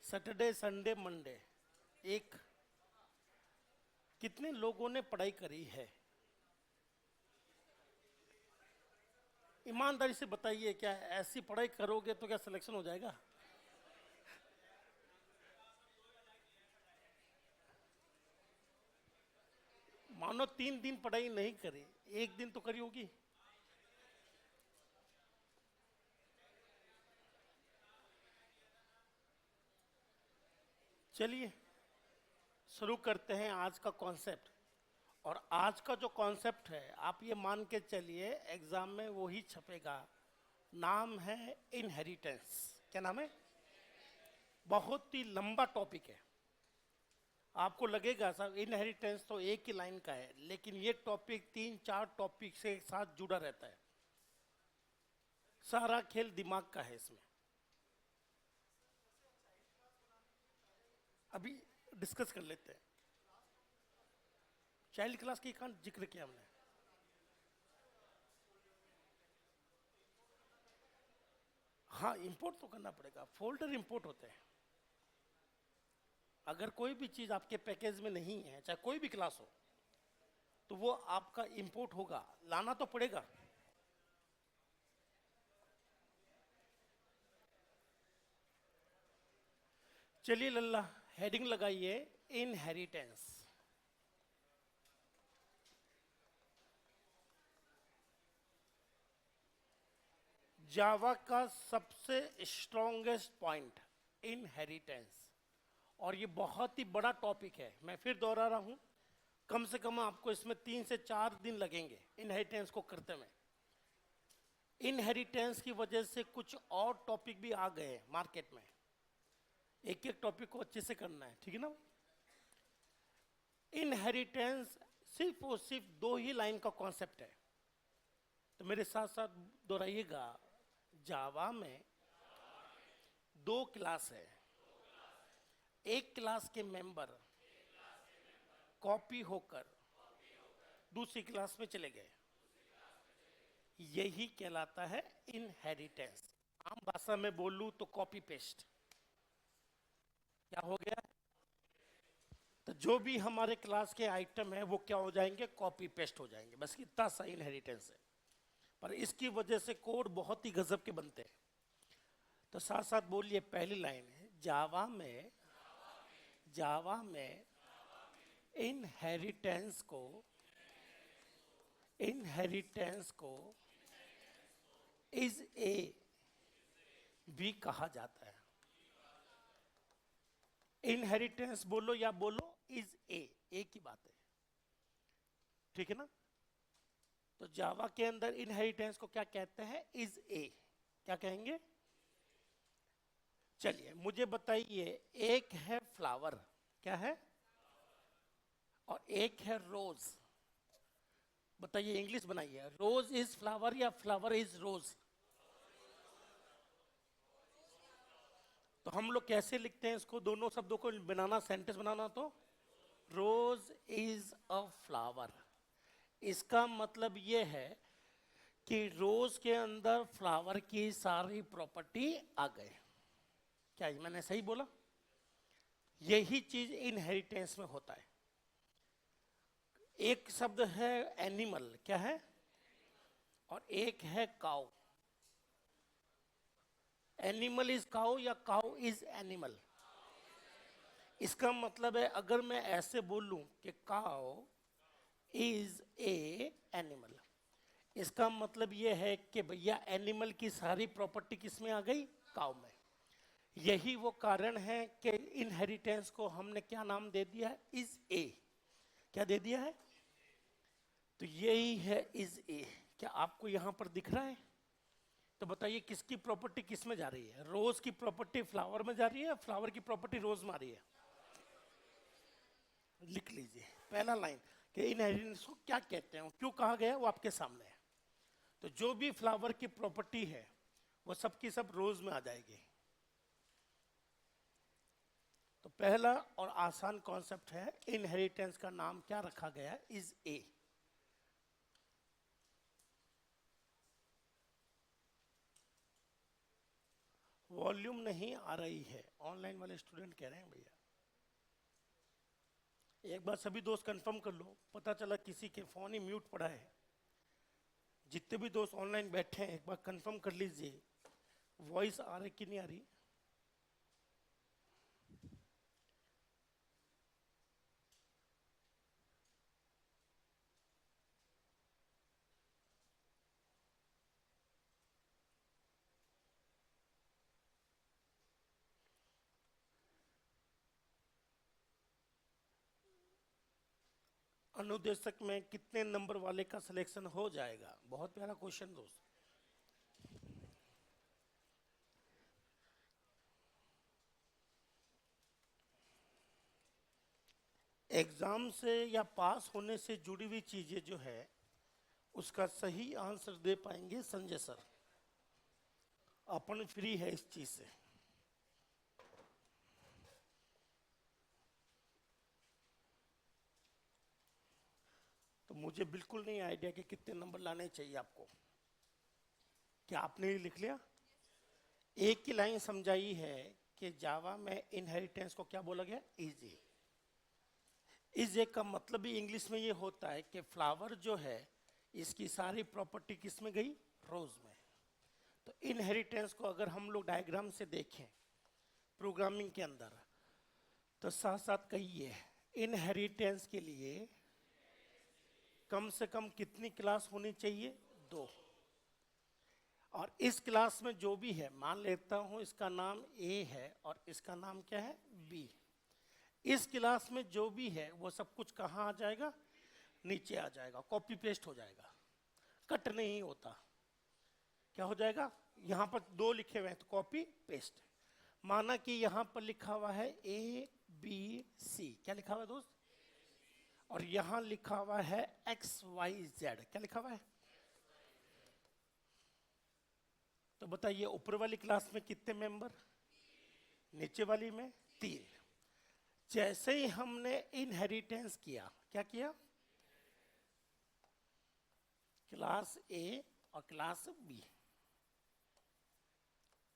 Saturday Sunday Monday, एक कितने लोगों ने पढ़ाई करी है? ईमानदारी से बताइए, क्या ऐसी पढ़ाई करोगे तो क्या सिलेक्शन हो जाएगा? मानो 3 दिन पढ़ाई नहीं करी, एक दिन तो करी होगी। चलिए शुरू करते हैं आज का कॉन्सेप्ट। और आज का जो कॉन्सेप्ट है, आप ये मान के चलिए एग्जाम में वही छपेगा। नाम है इनहेरिटेंस। क्या नाम है? बहुत ही लंबा टॉपिक है। आपको लगेगा सर इनहेरिटेंस तो एक ही लाइन का है, लेकिन ये टॉपिक 3-4 टॉपिक से एक साथ जुड़ा रहता है। सारा खेल दिमाग का है इसमें। अभी डिस्कस कर लेते हैं। चाइल्ड क्लास की कहाँ जिक्र किया हमने? हाँ, इंपोर्ट तो करना पड़ेगा। फोल्डर इंपोर्ट होते हैं। अगर कोई भी चीज़ आपके पैकेज में नहीं है, चाहे कोई भी क्लास हो, तो वो आपका इंपोर्ट होगा, लाना तो पड़ेगा। चलिए लल्ला, हेडिंग लगाइए इनहेरिटेंस। जावा का सबसे स्ट्रॉन्गेस्ट पॉइंट इनहेरिटेंस। और ये बहुत ही बड़ा टॉपिक है। मैं फिर दोहरा रहा हूं, कम से कम आपको इसमें 3 से 4 दिन लगेंगे इनहेरिटेंस को करते में। इनहेरिटेंस की वजह से कुछ और टॉपिक भी आ गए मार्केट में। एक एक टॉपिक को अच्छे से करना है, ठीक है ना? इनहेरिटेंस सिर्फ और सिर्फ 2 ही लाइन का कॉन्सेप्ट है। तो मेरे साथ साथ दोहराइएगा। जावा में 2 क्लास है। एक क्लास के मेंबर कॉपी होकर दूसरी क्लास में चले गए, यही कहलाता है इनहेरिटेंस। आम भाषा में बोलूं तो कॉपी पेस्ट। क्या हो गया? तो जो भी हमारे क्लास के आइटम है वो क्या हो जाएंगे? कॉपी पेस्ट हो जाएंगे। बस इतना सा इनहेरिटेंस है। पर इसकी वजह से कोड बहुत ही गजब के बनते हैं। तो साथ साथ बोलिए, पहली लाइन है जावा में इनहेरिटेंस को इज ए भी कहा जाता है। इनहेरिटेंस बोलो या बोलो इज ए, एक ही बात है, ठीक है ना? तो जावा के अंदर इनहेरिटेंस को क्या कहते हैं? Is a. क्या कहेंगे? चलिए मुझे बताइए, एक है फ्लावर, क्या है? और एक है रोज। बताइए, इंग्लिश बनाइए। रोज इज फ्लावर या फ्लावर इज रोज? तो हम लोग कैसे लिखते हैं इसको? दोनों शब्दों को बनाना, सेंटेंस बनाना, तो रोज इज अ फ्लावर। इसका मतलब ये है कि रोज के अंदर फ्लावर की सारी प्रॉपर्टी आ गए। क्या मैंने सही बोला? यही चीज इनहेरिटेंस में होता है। एक शब्द है एनिमल, क्या है? और एक है काउ। एनिमल इज काउ या काउ इज एनिमल? इसका मतलब है, अगर मैं ऐसे बोलूं कि काउ इज ए एनिमल, इसका मतलब यह है कि भैया एनिमल की सारी प्रॉपर्टी किस में आ गई? काउ में। यही वो कारण है कि इनहेरिटेंस को हमने क्या नाम दे दिया है? Is a. क्या दे दिया है? तो यही है इज ए। क्या आपको यहां पर दिख रहा है? तो बताइए, किसकी प्रॉपर्टी किस में जा रही है? रोज की प्रॉपर्टी फ्लावर में जा रही है, फ्लावर की प्रॉपर्टी रोज में आ रही है। लिख लीजिए पहला लाइन कि इनहेरिटेंस को क्या कहते हैं, क्यों कहा गया, वो आपके सामने है। तो जो भी फ्लावर की प्रॉपर्टी है वो सब की सब रोज में आ जाएगी। तो पहला और आसान कॉन्सेप्ट है, इनहेरिटेंस का नाम क्या रखा गया है? Is a. वॉल्यूम नहीं आ रही है, ऑनलाइन वाले स्टूडेंट कह रहे हैं भैया। एक बार सभी दोस्त कंफर्म कर लो, पता चला किसी के फोन ही म्यूट पड़ा है। जितने भी दोस्त ऑनलाइन बैठे हैं एक बार कंफर्म कर लीजिए, वॉइस आ रही कि नहीं आ रही। अनुदेशक में कितने नंबर वाले का सिलेक्शन हो जाएगा? बहुत प्यारा क्वेश्चन दोस्त। एग्जाम से या पास होने से जुड़ी हुई चीजें जो है उसका सही आंसर दे पाएंगे संजय सर। अपन फ्री है इस चीज से। तो मुझे बिल्कुल नहीं आइडिया कि कितने नंबर लाने चाहिए आपको। क्या आपने लिख लिया? एक की लाइन समझाई है कि जावा में इनहेरिटेंस को क्या बोला गया? इजी। इज का मतलब भी इंग्लिश में ये होता है कि फ्लावर जो है इसकी सारी प्रॉपर्टी किस में गई? रोज में। तो इनहेरिटेंस को अगर हम लोग डायग्राम से देखें प्रोग्रामिंग के अंदर, तो साथ साथ कहिए इनहेरिटेंस के लिए कम से कम कितनी क्लास होनी चाहिए? 2। और इस क्लास में जो भी है, मान लेता हूं इसका नाम ए है और इसका नाम क्या है? बी। इस क्लास में जो भी है वो सब कुछ कहाँ आ जाएगा? नीचे आ जाएगा, कॉपी पेस्ट हो जाएगा, कट नहीं होता। क्या हो जाएगा? यहां पर 2 लिखे हुए हैं तो कॉपी पेस्ट। माना कि यहां पर लिखा हुआ है ए बी सी, क्या लिखा हुआ है दोस्त? और यहां लिखा हुआ है एक्स वाई जेड, क्या लिखा हुआ है? तो बताइए ऊपर वाली क्लास में कितने मेंबर? नीचे वाली में 3। जैसे ही हमने इनहेरिटेंस किया, क्या किया? क्लास ए और class B,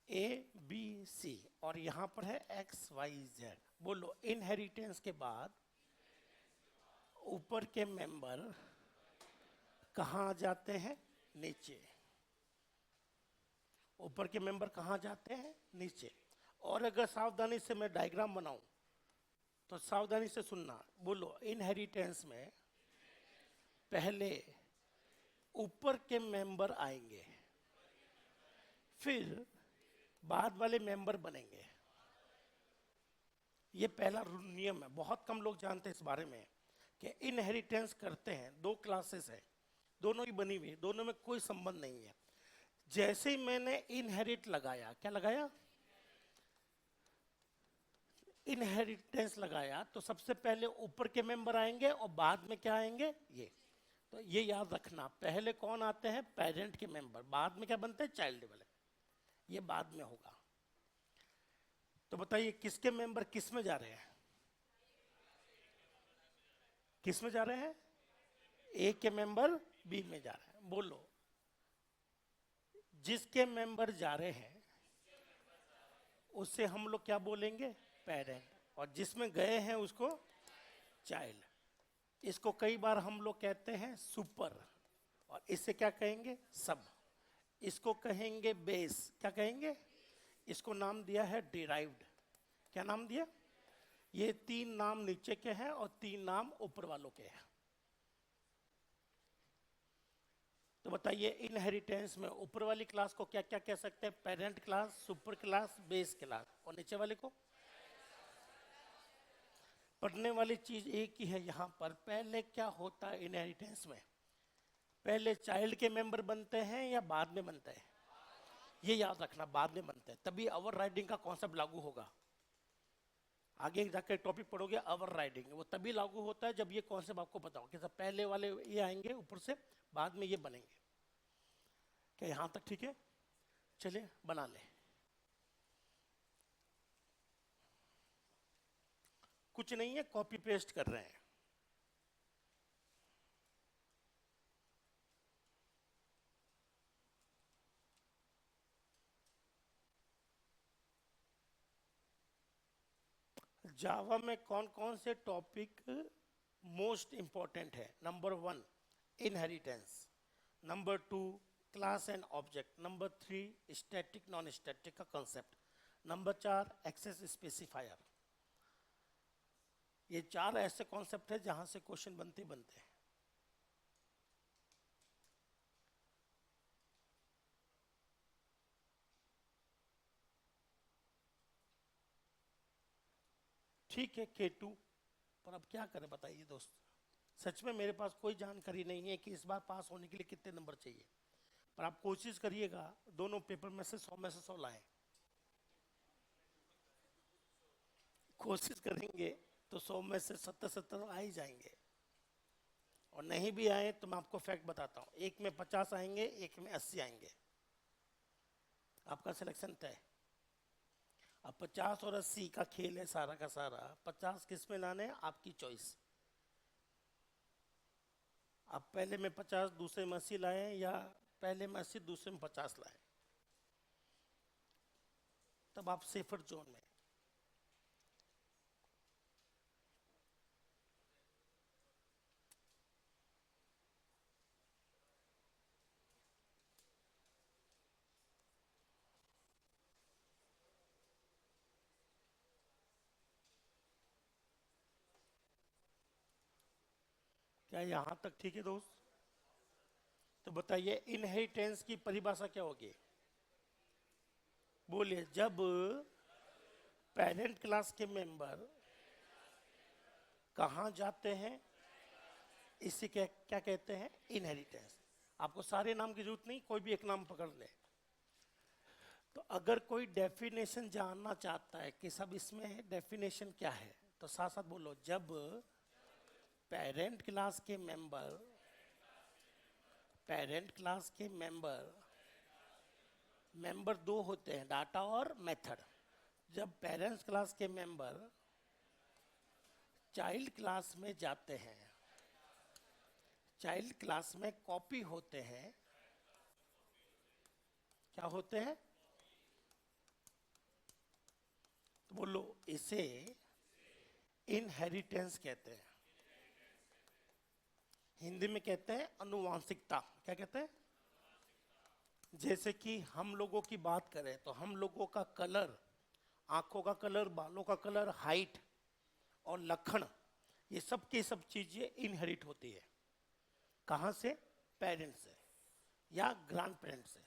A B C, और यहां पर है एक्स वाई जेड। बोलो इनहेरिटेंस के बाद ऊपर के मेंबर कहां जाते हैं? नीचे। ऊपर के मेंबर कहां जाते हैं? नीचे। और अगर सावधानी से मैं डायग्राम बनाऊं तो सावधानी से सुनना। बोलो इनहेरिटेंस में पहले ऊपर के मेंबर आएंगे, फिर बाद वाले मेंबर बनेंगे। ये पहला नियम है, बहुत कम लोग जानते हैं इस बारे में कि इनहेरिटेंस करते हैं। 2 क्लासेस है, दोनों ही बनी हुई, दोनों में कोई संबंध नहीं है। जैसे ही मैंने इनहेरिट लगाया, क्या लगाया? इनहेरिटेंस लगाया, तो सबसे पहले ऊपर के मेंबर आएंगे और बाद में क्या आएंगे? ये। तो ये याद रखना, पहले कौन आते हैं? पेरेंट के मेंबर, बाद में क्या बनते हैं? चाइल्ड वाले। ये बाद में होगा। तो बताइए किसके मेंबर किस में जा रहे हैं? किस में जा रहे हैं? ए के मेंबर बी में जा रहे हैं। बोलो जिसके मेंबर जा रहे हैं उससे हम लोग क्या बोलेंगे? पेरेंट। और जिसमें गए हैं उसको चाइल्ड। इसको कई बार हम लोग कहते हैं सुपर, और इससे क्या कहेंगे? सब। इसको कहेंगे बेस, क्या कहेंगे? इसको नाम दिया है डिराइव्ड। क्या नाम दिया? ये 3 नाम नीचे के हैं और 3 नाम ऊपर वालों के हैं। तो बताइए इनहेरिटेंस में ऊपर वाली क्लास को क्या क्या कह सकते हैं? Parent class, super class, base class. और नीचे वाले को? पढ़ने वाली चीज एक ही है यहाँ पर। पहले क्या होता है इनहेरिटेंस में? पहले चाइल्ड के मेंबर बनते हैं या बाद में बनते हैं? ये याद रखना, बाद में बनते हैं, तभी ओवर राइडिंग का कॉन्सेप्ट लागू होगा। आगे जाकर टॉपिक पढ़ोगे ओवर राइडिंग, वो तभी लागू होता है जब ये कॉन्सेप्ट आपको पता हो कि सब पहले वाले ये आएंगे ऊपर से, बाद में ये बनेंगे। क्या यहां तक ठीक है? चलिए बना ले। कुछ नहीं है, कॉपी पेस्ट कर रहे हैं। जावा में कौन कौन से टॉपिक मोस्ट इंपॉर्टेंट है? Number 1 inheritance, number 2 class and object, number 3 static non static का कॉन्सेप्ट, नंबर 4 एक्सेस स्पेसिफायर। ये 4 ऐसे कॉन्सेप्ट है जहां से क्वेश्चन बनते हैं। ठीक है K2, पर अब क्या करें बताइए दोस्त। सच में मेरे पास कोई जानकारी नहीं है कि इस बार पास होने के लिए कितने नंबर चाहिए, पर आप कोशिश करिएगा दोनों पेपर में से 100 में से 100 लाएं। कोशिश करेंगे तो 100 में से 70-70 आ ही जाएंगे, और नहीं भी आए तो मैं आपको फैक्ट बताता हूँ, एक में 50 आएंगे, एक में 80 आएंगे, आपका सिलेक्शन तय। अब 50 और 80 का खेल है सारा का सारा। 50 किस में लाने हैं आपकी चॉइस। आप पहले में 50 दूसरे में 80 लाए या पहले में 80 दूसरे में 50 लाए, तब आप सेफर जोन में। क्या यहां तक ठीक है दोस्त? तो बताइए इनहेरिटेंस की परिभाषा क्या होगी? बोलिए। जब पेरेंट क्लास के मेंबर कहां जाते हैं, इसे क्या क्या कहते हैं? इनहेरिटेंस। आपको सारे नाम की जरूरत नहीं, कोई भी एक नाम पकड़ ले। तो अगर कोई डेफिनेशन जानना चाहता है कि सब इसमें डेफिनेशन क्या है, तो साथ साथ बोलो। जब पेरेंट क्लास के मेंबर मेंबर दो होते हैं, डाटा और मेथड। जब पेरेंट्स क्लास के मेंबर चाइल्ड क्लास में जाते हैं, चाइल्ड क्लास में कॉपी होते हैं, क्या होते हैं? तो बोलो, इसे इनहेरिटेंस कहते हैं। हिंदी में कहते हैं अनुवांशिकता। क्या कहते हैं? जैसे कि हम लोगों की बात करें तो हम लोगों का कलर, आंखों का कलर, बालों का कलर, हाइट और लक्षण, ये सब की सब चीजें इनहेरिट होती है। कहां से? पेरेंट्स से या ग्रैंड पेरेंट्स से।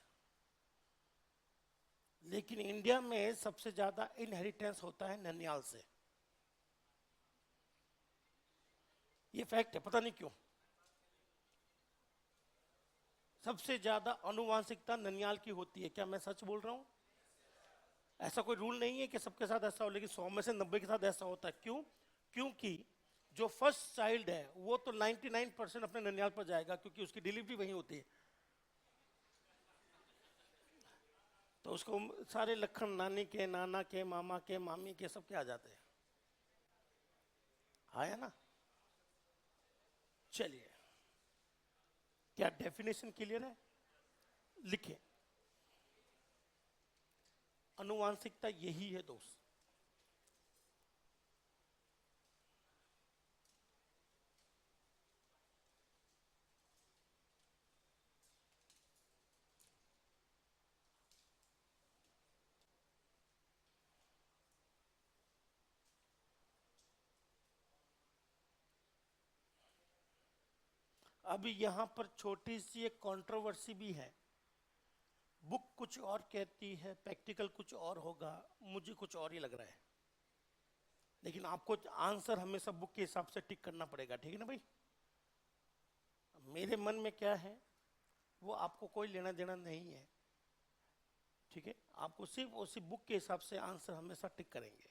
लेकिन इंडिया में सबसे ज्यादा इनहेरिटेंस होता है ननियाल से। ये फैक्ट है, पता नहीं क्यों। सबसे ज्यादा अनुवांशिकता ननियाल की होती है। क्या मैं सच बोल रहा हूं? ऐसा कोई रूल नहीं है कि सबके साथ ऐसा हो, लेकिन 100 में से 90 के साथ ऐसा होता है। क्यों? क्योंकि जो फर्स्ट चाइल्ड है वो तो 99% अपने ननियाल पर जाएगा, क्योंकि उसकी डिलीवरी वहीं होती है। तो उसको सारे लक्षण नानी के, नाना के, मामा के, मामी के सब के आ जाते हैं। आया ना? चलिए, क्या डेफिनेशन क्लियर है? लिखे। अनुवांशिकता यही है दोस्त। अभी यहां पर छोटी सी एक कंट्रोवर्सी भी है। बुक कुछ और कहती है, प्रैक्टिकल कुछ और होगा, मुझे कुछ और ही लग रहा है। लेकिन आपको आंसर हमेशा बुक के हिसाब से टिक करना पड़ेगा, ठीक है ना भाई? मेरे मन में क्या है वो आपको कोई लेना देना नहीं है, ठीक है? आपको सिर्फ उसी बुक के हिसाब से आंसर हमेशा टिक करेंगे।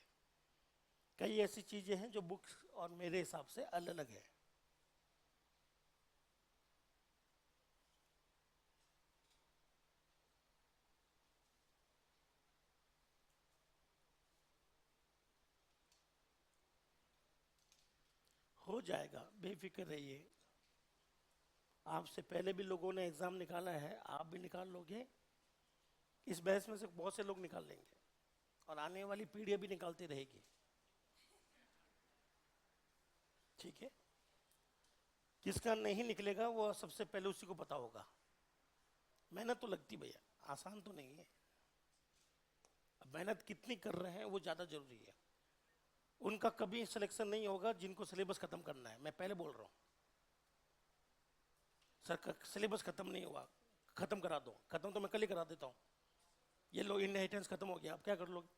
कई ऐसी चीजें हैं जो बुक और मेरे हिसाब से अलग अलग है। हो जाएगा, बेफिक्र रहिए। आपसे पहले भी लोगों ने एग्जाम निकाला है, आप भी निकाल लोगे। इस बहस में से बहुत से लोग निकाल लेंगे, और आने वाली पीढ़ी भी निकालती रहेगी। ठीक है, किसका नहीं निकलेगा वो सबसे पहले उसी को पता होगा। मेहनत तो लगती भैया, आसान तो नहीं है। अब मेहनत कितनी कर रहे हैं वो ज़्यादा जरूरी है। उनका कभी सिलेक्शन नहीं होगा जिनको सिलेबस खत्म करना है। मैं पहले बोल रहा हूँ, सर सिलेबस खत्म नहीं हुआ, खत्म करा दो। खत्म तो मैं कल ही करा देता हूँ। ये लो इनहेरिटेंस खत्म हो गया, आप क्या कर लोगे?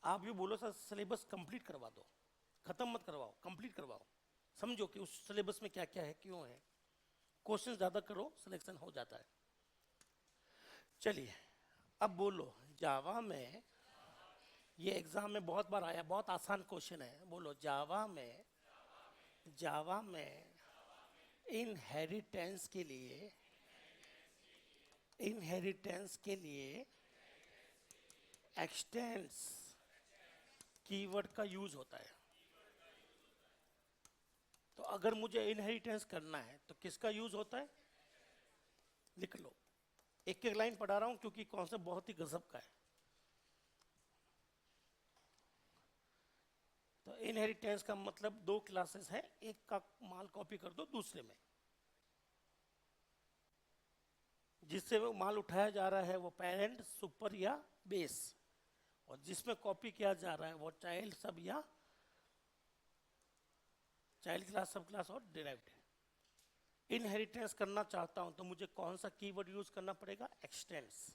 आप भी बोलो सर सिलेबस कंप्लीट करवा दो, खत्म मत करवाओ, कंप्लीट करवाओ। समझो कि उस सिलेबस में क्या क्या है, क्यों है। क्वेश्चन ज़्यादा करो, सिलेक्शन हो जाता है। चलिए अब बोलो, जावा में, ये एग्जाम में बहुत बार आया, बहुत आसान क्वेश्चन है। बोलो जावा में, जावा में इनहेरिटेंस के लिए, इनहेरिटेंस के लिए एक्सटेंस कीवर्ड का यूज होता है। तो अगर मुझे इनहेरिटेंस करना है तो किसका यूज होता है? लिख लो, एक एक लाइन पढ़ा रहा हूं क्योंकि कॉन्सेप्ट बहुत ही गजब का है। तो इनहेरिटेंस का मतलब दो क्लासेस है, एक का माल कॉपी कर दो दूसरे में। जिससे वो माल उठाया जा रहा है वो पेरेंट, सुपर या बेस, और जिसमें कॉपी किया जा रहा है वो चाइल्ड, सब या चाइल्ड क्लास, सब क्लास और डिराइव्ड। इनहेरिटेंस करना चाहता हूं तो मुझे कौन सा कीवर्ड यूज करना पड़ेगा? एक्सटेंस।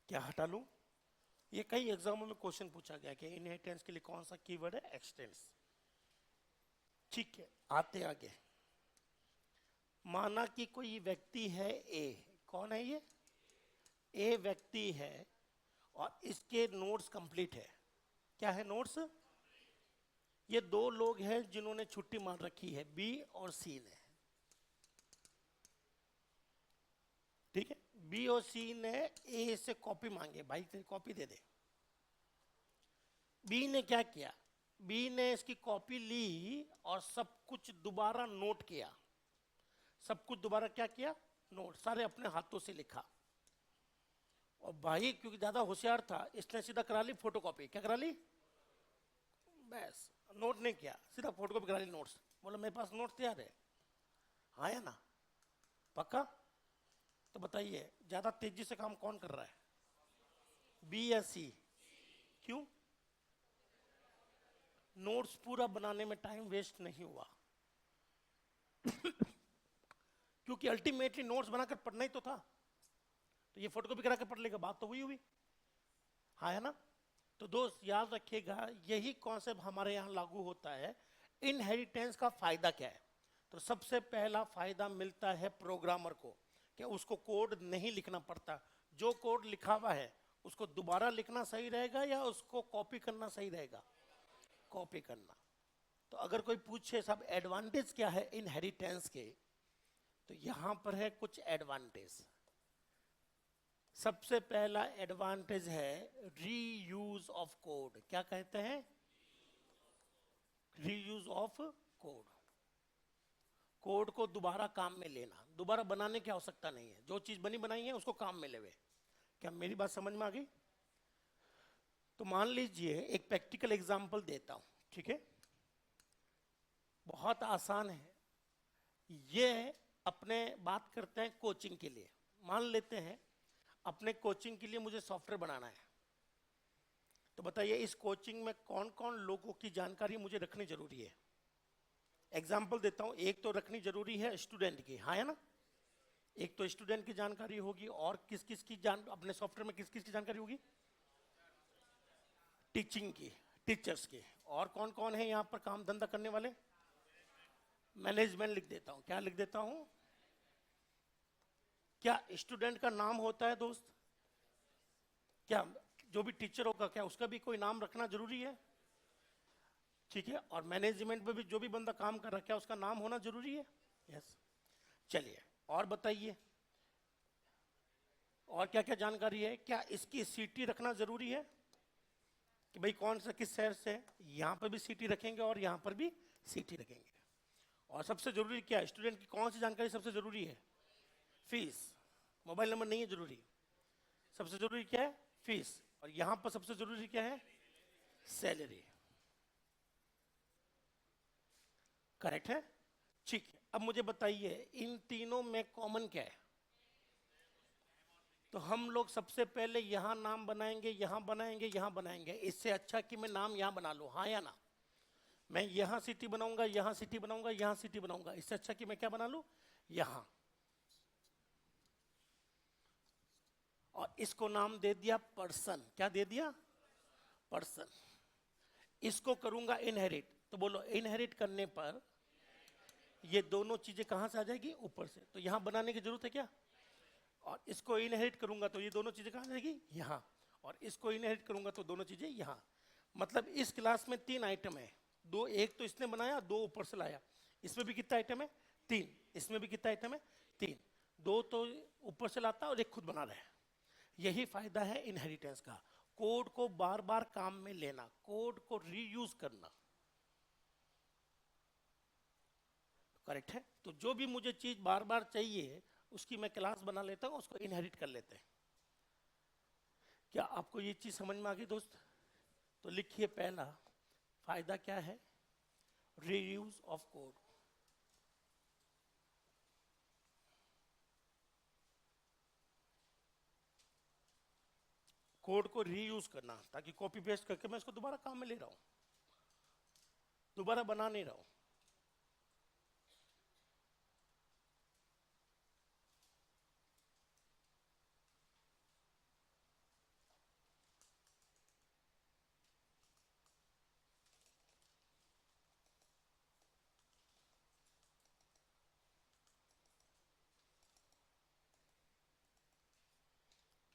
क्या हटा लूं? ये कई एग्जामों में क्वेश्चन पूछा गया कि इनहेरिटेंस के लिए कौन सा कीवर्ड है? एक्सटेंस। ठीक है, आते आगे। माना कि कोई व्यक्ति है ए, कौन है ये? ए व्यक्ति है और इसके नोट्स कंप्लीट है। क्या है नोट्स? ये दो लोग हैं जिन्होंने छुट्टी मार रखी है, बी और सी ने। ठीक है, बी और सी ने ए से कॉपी मांगे, भाई तेरी कॉपी दे दे। बी ने क्या किया? बी ने इसकी कॉपी ली और सब कुछ दोबारा नोट किया। सब कुछ दोबारा क्या किया? नोट, सारे अपने हाथों से लिखा। और भाई क्योंकि ज्यादा होशियार था, इसने सीधा करा ली फोटोकॉपी। क्या करा ली? बस, नोट नहीं किया, सीधा फोटोकॉपी करा ली नोट्स। बोला मेरे पास नोट्स तैयार है। हाँ या ना? पक्का? तो बताइए ज्यादा तेजी से काम कौन कर रहा है? बी या सी? क्यों? नोट्स पूरा बनाने में टाइम वेस्ट नहीं हुआ। क्योंकि अल्टीमेटली नोट्स बनाकर पढ़ना ही तो था। तो ये फोटोकॉपी करा कर पढ़ लेगा, बात तो वही हुई। हाँ है ना? तो दोस्त याद रखिएगा, यही कॉन्सेप्ट हमारे यहाँ लागू होता है। इनहेरिटेंस का फायदा क्या है? तो सबसे पहला फायदा मिलता है प्रोग्रामर को, कि उसको कोड नहीं लिखना पड़ता। जो कोड लिखा हुआ है उसको दोबारा लिखना सही रहेगा या उसको कॉपी करना सही रहेगा? कॉपी करना। तो अगर कोई पूछे साहब एडवांटेज क्या है इनहेरिटेंस के, तो यहां पर है कुछ एडवांटेज। सबसे पहला एडवांटेज है रीयूज ऑफ कोड। क्या कहते हैं? Reuse of code. कोड को दोबारा काम में लेना, दोबारा बनाने की आवश्यकता नहीं है। जो चीज बनी बनाई है उसको काम में लेवे। क्या मेरी बात समझ में आ गई? तो मान लीजिए एक प्रैक्टिकल एग्जांपल देता हूं, ठीक है? बहुत आसान है ये। अपने बात करते हैं कोचिंग के लिए। मान लेते हैं अपने कोचिंग के लिए मुझे सॉफ्टवेयर बनाना है। तो बताइए इस कोचिंग में कौन कौन लोगों की जानकारी मुझे रखनी जरूरी है? एग्जाम्पल देता हूं, एक तो रखनी जरूरी है स्टूडेंट की, हाँ है ना? एक तो स्टूडेंट की जानकारी होगी, और किस किस की अपने सॉफ्टवेयर में किस किस की जानकारी होगी? टीचिंग की, टीचर्स की। और कौन कौन है यहाँ पर काम धंधा करने वाले? मैनेजमेंट लिख देता हूं। क्या लिख देता हूं? क्या स्टूडेंट का नाम होता है दोस्त? क्या जो भी टीचर होगा क्या उसका भी कोई नाम रखना जरूरी है? ठीक है, और मैनेजमेंट में भी जो भी बंदा काम कर रहा है क्या उसका नाम होना जरूरी है? यस। चलिए और बताइए, और क्या क्या जानकारी है? क्या इसकी सिटी रखना जरूरी है कि भाई कौन सा किस शहर से है? यहाँ पर भी सिटी रखेंगे और यहाँ पर भी सिटी रखेंगे। और सबसे जरूरी क्या है? स्टूडेंट की कौन सी जानकारी सबसे जरूरी है? फीस। मोबाइल नंबर नहीं है जरूरी। सबसे जरूरी क्या है? फीस। और यहाँ पर सबसे जरूरी क्या है? सैलरी। करेक्ट है? ठीक है, अब मुझे बताइए इन तीनों में कॉमन क्या है? तो हम लोग सबसे पहले यहां नाम बनाएंगे, यहां बनाएंगे, यहां बनाएंगे। इससे अच्छा कि मैं नाम यहां बना लूं, हाँ या ना? मैं यहां सिटी बनाऊंगा, यहां सिटी बनाऊंगा, यहां सिटी बनाऊंगा। इससे अच्छा कि मैं क्या बना लूं? यहां। और इसको नाम दे दिया पर्सन। क्या दे दिया? पर्सन। इसको करूंगा इनहेरिट। तो बोलो इनहेरिट करने पर ये दोनों चीजें कहां से आ जाएगी? ऊपर से। तो यहां बनाने की जरूरत है क्या? और इसको इनहेरिट करूंगा तो ये दोनों चीजें कहां जाएगी? यहां। और इसको इनहेरिट करूंगा तो दोनों चीजें यहां। मतलब इस क्लास में 3 आइटम है। दो, एक तो इसने बनाया, दो ऊपर से लाया। इसमें भी कितना आइटम है? 3। इसमें भी कितना आइटम है? 3। दो तो ऊपर से लाता और एक खुद बना रहा है। यही फायदा है इनहेरिटेंस का। कोड को बार बार काम में लेना, कोड को रीयूज करना। करेक्ट है? तो जो भी मुझे चीज बार बार चाहिए उसकी मैं क्लास बना लेता हूं, उसको इनहेरिट कर लेते हैं। क्या आपको ये चीज समझ में आ गई दोस्त? तो लिखिए पहला फायदा क्या है? Reuse of code. कोड को रीयूज करना, ताकि कॉपी पेस्ट करके मैं इसको दोबारा काम में ले रहा हूं, दोबारा बना नहीं रहा हूं।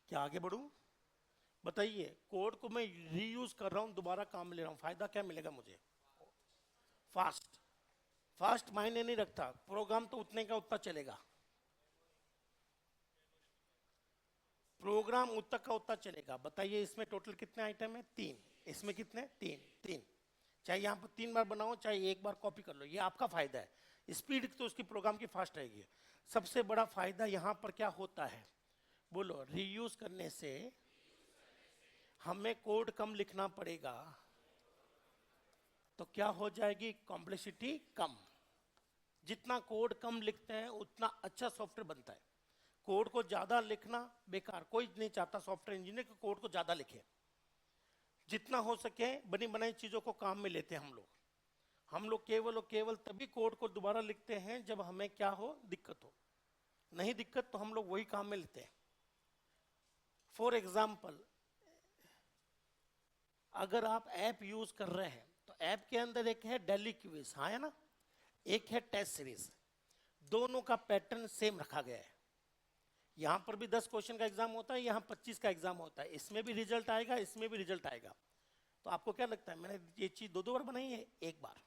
क्या आगे बढ़ूं? बताइए, कोड को मैं रीयूज कर रहा हूं, दोबारा काम में ले रहा हूं, फायदा क्या मिलेगा मुझे? फास्ट। फास्ट मायने नहीं रखता, प्रोग्राम तो उतने का उतना चलेगा। प्रोग्राम उतना का उतना चलेगा। बताइए इसमें टोटल कितने आइटम है? 3। इसमें कितने? 3 3। चाहे यहाँ पर 3 बार बनाओ, चाहे एक बार कॉपी कर लो, ये आपका फायदा है। स्पीड तो उसकी प्रोग्राम की फास्ट रहेगी। सबसे बड़ा फायदा यहाँ पर क्या होता है? बोलो। रीयूज करने से हमें कोड कम लिखना पड़ेगा, तो क्या हो जाएगी? कॉम्प्लेक्सिटी कम। जितना कोड कम लिखते हैं उतना अच्छा सॉफ्टवेयर बनता है। कोड को ज्यादा लिखना बेकार, कोई नहीं चाहता सॉफ्टवेयर इंजीनियर को कोड को ज्यादा लिखे। जितना हो सके बनी बनाई चीजों को काम में लेते हैं हम लोग। हम लोग केवल और केवल तभी कोड को दोबारा लिखते हैं जब हमें क्या हो? दिक्कत हो। नहीं दिक्कत तो हम लोग वही काम में लेते हैं। फॉर एग्जाम्पल, अगर आप ऐप यूज कर रहे हैं तो ऐप के अंदर एक है डेली क्विज, हाँ है ना? एक है टेस्ट सीरीज। दोनों का पैटर्न सेम रखा गया है। यहां पर भी 10 क्वेश्चन का एग्जाम होता है, यहां 25 का एग्जाम होता है। इसमें भी रिजल्ट आएगा, इसमें भी रिजल्ट आएगा। तो आपको क्या लगता है मैंने ये चीज दो बार बनाई है? एक बार,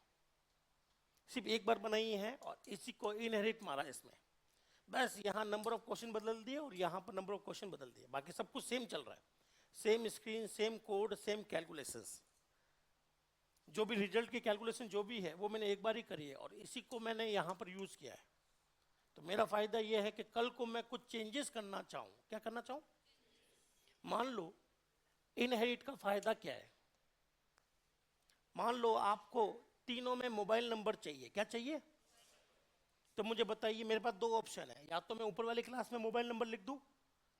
सिर्फ एक बार बनाई है और इसी को इनहेरिट मारा इसमें। बस यहाँ नंबर ऑफ क्वेश्चन बदल दिए और यहाँ पर नंबर ऑफ क्वेश्चन बदल दिए, बाकी सब कुछ सेम चल रहा है। Same screen, same code, same calculations. जो भी रिजल्ट की कैलकुलेशन जो भी है वो मैंने एक बार ही करी है और इसी को मैंने यहाँ पर यूज किया है। तो मेरा फायदा यह है कि कल को मैं कुछ चेंजेस करना चाहूँ, क्या करना चाहूँ? मान लो इनहेरिट का फायदा क्या है? मान लो आपको तीनों में मोबाइल नंबर चाहिए, क्या चाहिए? तो मुझे बताइए, मेरे पास 2 ऑप्शन है, या तो मैं ऊपर वाली क्लास में मोबाइल नंबर लिख दूं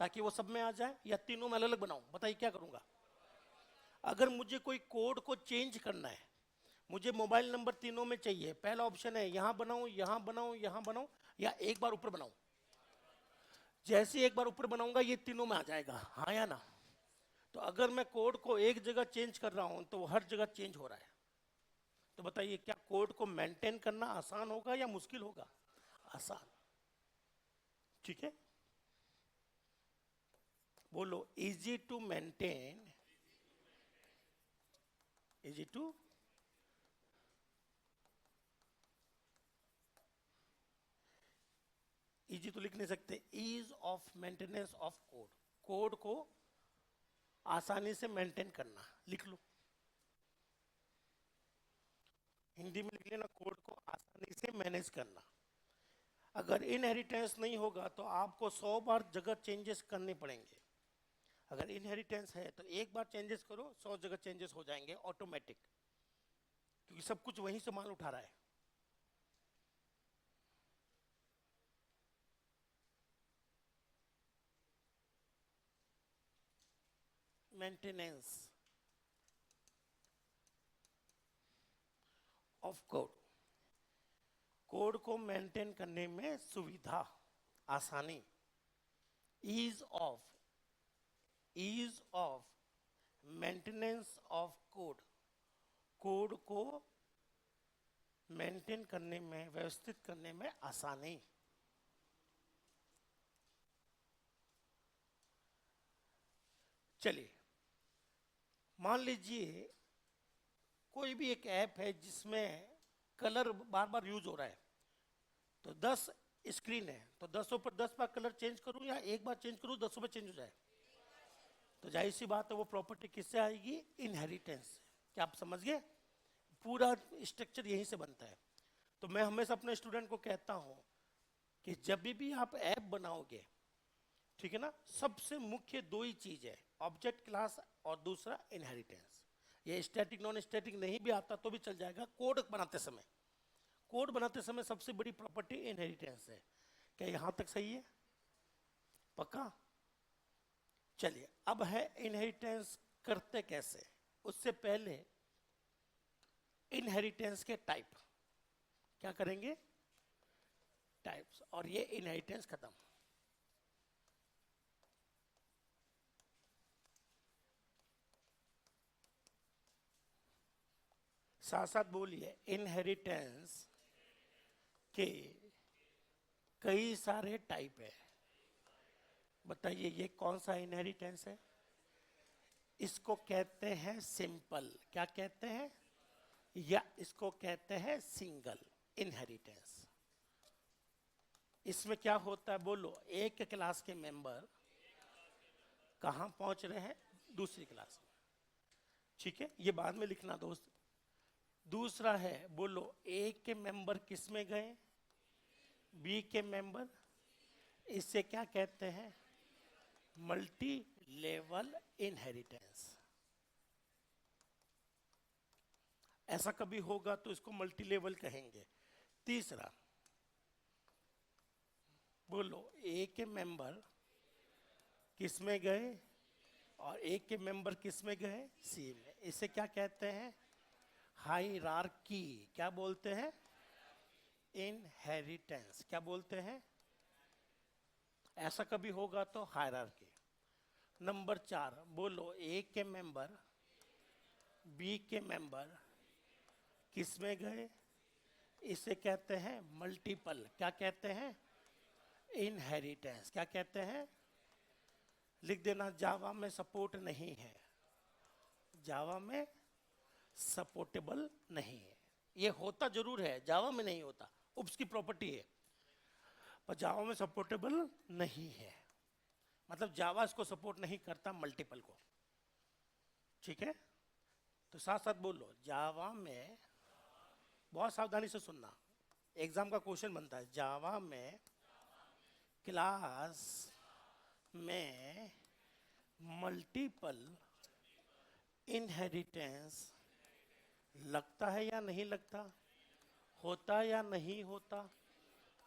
ताकि वो सब में आ जाए, या तीनों में अलग अलग बनाऊं। बताइए क्या करूंगा? अगर मुझे कोई कोड को चेंज करना है, मुझे मोबाइल नंबर तीनों में चाहिए, पहला ऑप्शन है यहां बनाऊं, यहां बनाऊं, यहां बनाऊं, या एक बार ऊपर बनाऊं। जैसे एक बार ऊपर बनाऊंगा ये तीनों में आ जाएगा, हाँ या ना? तो अगर मैं कोड को एक जगह चेंज कर रहा हूं तो वो हर जगह चेंज हो रहा है। तो बताइए क्या कोड को मेंटेन करना आसान होगा या मुश्किल होगा? आसान। ठीक है, बोलो। Easy to maintain easy to easy तो लिख नहीं सकते, ease of maintenance of code, code को आसानी से मेंटेन करना, लिख लो हिंदी में, लिख लेना, कोड को आसानी से मैनेज करना। अगर इनहेरिटेंस नहीं होगा तो आपको 100 बार जगह चेंजेस करने पड़ेंगे। अगर इनहेरिटेंस है तो एक बार चेंजेस करो, 100 जगह चेंजेस हो जाएंगे ऑटोमेटिक, क्योंकि सब कुछ वहीं से माल उठा रहा है। मेंटेनेंस ऑफ कोड, कोड को मेंटेन करने में सुविधा, आसानी, ease of maintenance of code, code को मेंटेन करने में, व्यवस्थित करने में आसानी। चलिए मान लीजिए कोई भी एक ऐप है जिसमें कलर बार बार यूज हो रहा है, तो 10 स्क्रीन है, तो 10 पर 10 बार कलर चेंज करूं या एक बार चेंज करूं 10 पर चेंज हो जाए? तो जाहिर सी बात है वो प्रॉपर्टी किससे आएगी? इनहेरिटेंस से। क्या आप समझ गए? पूरा स्ट्रक्चर यहीं से बनता है। तो मैं हमेशा अपने स्टूडेंट को कहता हूं कि जब भी आप ऐप बनाओगे, ठीक है ना, सबसे मुख्य दो ही चीज है, ऑब्जेक्ट क्लास और दूसरा इनहेरिटेंस। ये स्टैटिक नॉन स्टैटिक नहीं भी आता तो भी चल जाएगा। कोड बनाते समय सबसे बड़ी प्रॉपर्टी इनहेरिटेंस है। क्या यहां तक सही है? पक्का? चलिए अब है इनहेरिटेंस करते कैसे। उससे पहले इनहेरिटेंस के टाइप, क्या करेंगे? टाइप्स, और ये इनहेरिटेंस खत्म। साथ साथ बोलिए, इनहेरिटेंस के कई सारे टाइप है। बताइए ये कौन सा इनहेरिटेंस है? इसको कहते हैं सिंपल, क्या कहते हैं, या इसको कहते हैं सिंगल इनहेरिटेंस। इसमें क्या होता है बोलो? एक क्लास के मेंबर कहां पहुंच रहे हैं? दूसरी क्लास में। ठीक है, ये बाद में लिखना दोस्त। दूसरा है, बोलो, ए के मेंबर किस में गए? बी के मेंबर। इससे क्या कहते हैं? Multi level inheritance. ऐसा कभी होगा तो इसको मल्टी लेवल कहेंगे। तीसरा, बोलो, ए के मेंबर किस में गए और ए के मेंबर किस में गए? सी में। इसे क्या कहते हैं? हायरार्की। क्या बोलते हैं? इनहेरिटेंस। क्या बोलते हैं? ऐसा कभी होगा तो हायरार्की। नंबर 4, बोलो, ए के मेंबर बी के मेंबर किस में गए? इसे कहते हैं मल्टीपल। क्या कहते हैं? इनहेरिटेंस। क्या कहते हैं? लिख देना, जावा में सपोर्ट नहीं है, जावा में सपोर्टेबल नहीं है। ये होता जरूर है, जावा में नहीं होता, उप्स की प्रॉपर्टी है, पर जावा में सपोर्टेबल नहीं है। मतलब जावा इसको सपोर्ट नहीं करता, मल्टीपल को। ठीक है, तो साथ साथ बोलो, जावा में, बहुत सावधानी से सुनना, एग्जाम का क्वेश्चन बनता है, जावा में क्लास में मल्टीपल इनहेरिटेंस लगता है या नहीं लगता? होता या नहीं होता?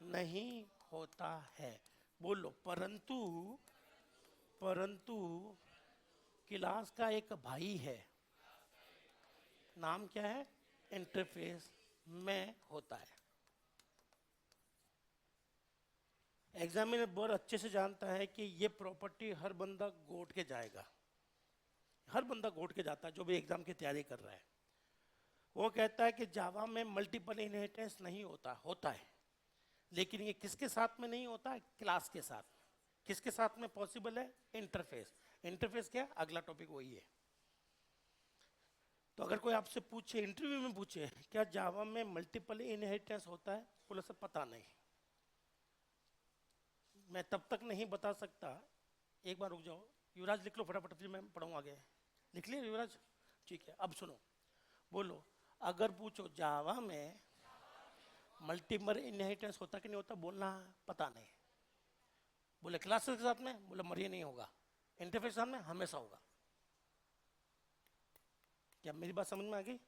नहीं होता है। बोलो, परंतु क्लास का एक भाई है, नाम क्या है? इंटरफेस में होता है। एग्जामिनर बहुत अच्छे से जानता है कि ये प्रॉपर्टी हर बंदा गोट के जाएगा, हर बंदा गोट के जाता है जो भी एग्जाम की तैयारी कर रहा है। वो कहता है कि जावा में मल्टीपल इनहेरिटेंस नहीं होता, होता है, लेकिन ये किसके साथ में नहीं होता? क्लास के साथ में। किसके साथ में पॉसिबल है? इंटरफेस। इंटरफेस क्या? अगला टॉपिक वही है। तो अगर कोई आपसे पूछे, इंटरव्यू में पूछे, क्या जावा में मल्टीपल इनहेरिटेंस होता है, बोले सर पता नहीं, मैं तब तक नहीं बता सकता। एक बार रुक जाओ, युवराज लिख लो फटाफट, फिर मैं पढ़ूँ आगे। लिख लिया युवराज? ठीक है, अब सुनो, बोलो, अगर पूछो जावा में मल्टीपल इनहेरिटेंस होता कि नहीं होता, बोलना पता नहीं। बोले क्लासेस के साथ में, बोले मरिए नहीं होगा, इंटरफेस के साथ में हमेशा होगा। क्या मेरी बात समझ में आ गई?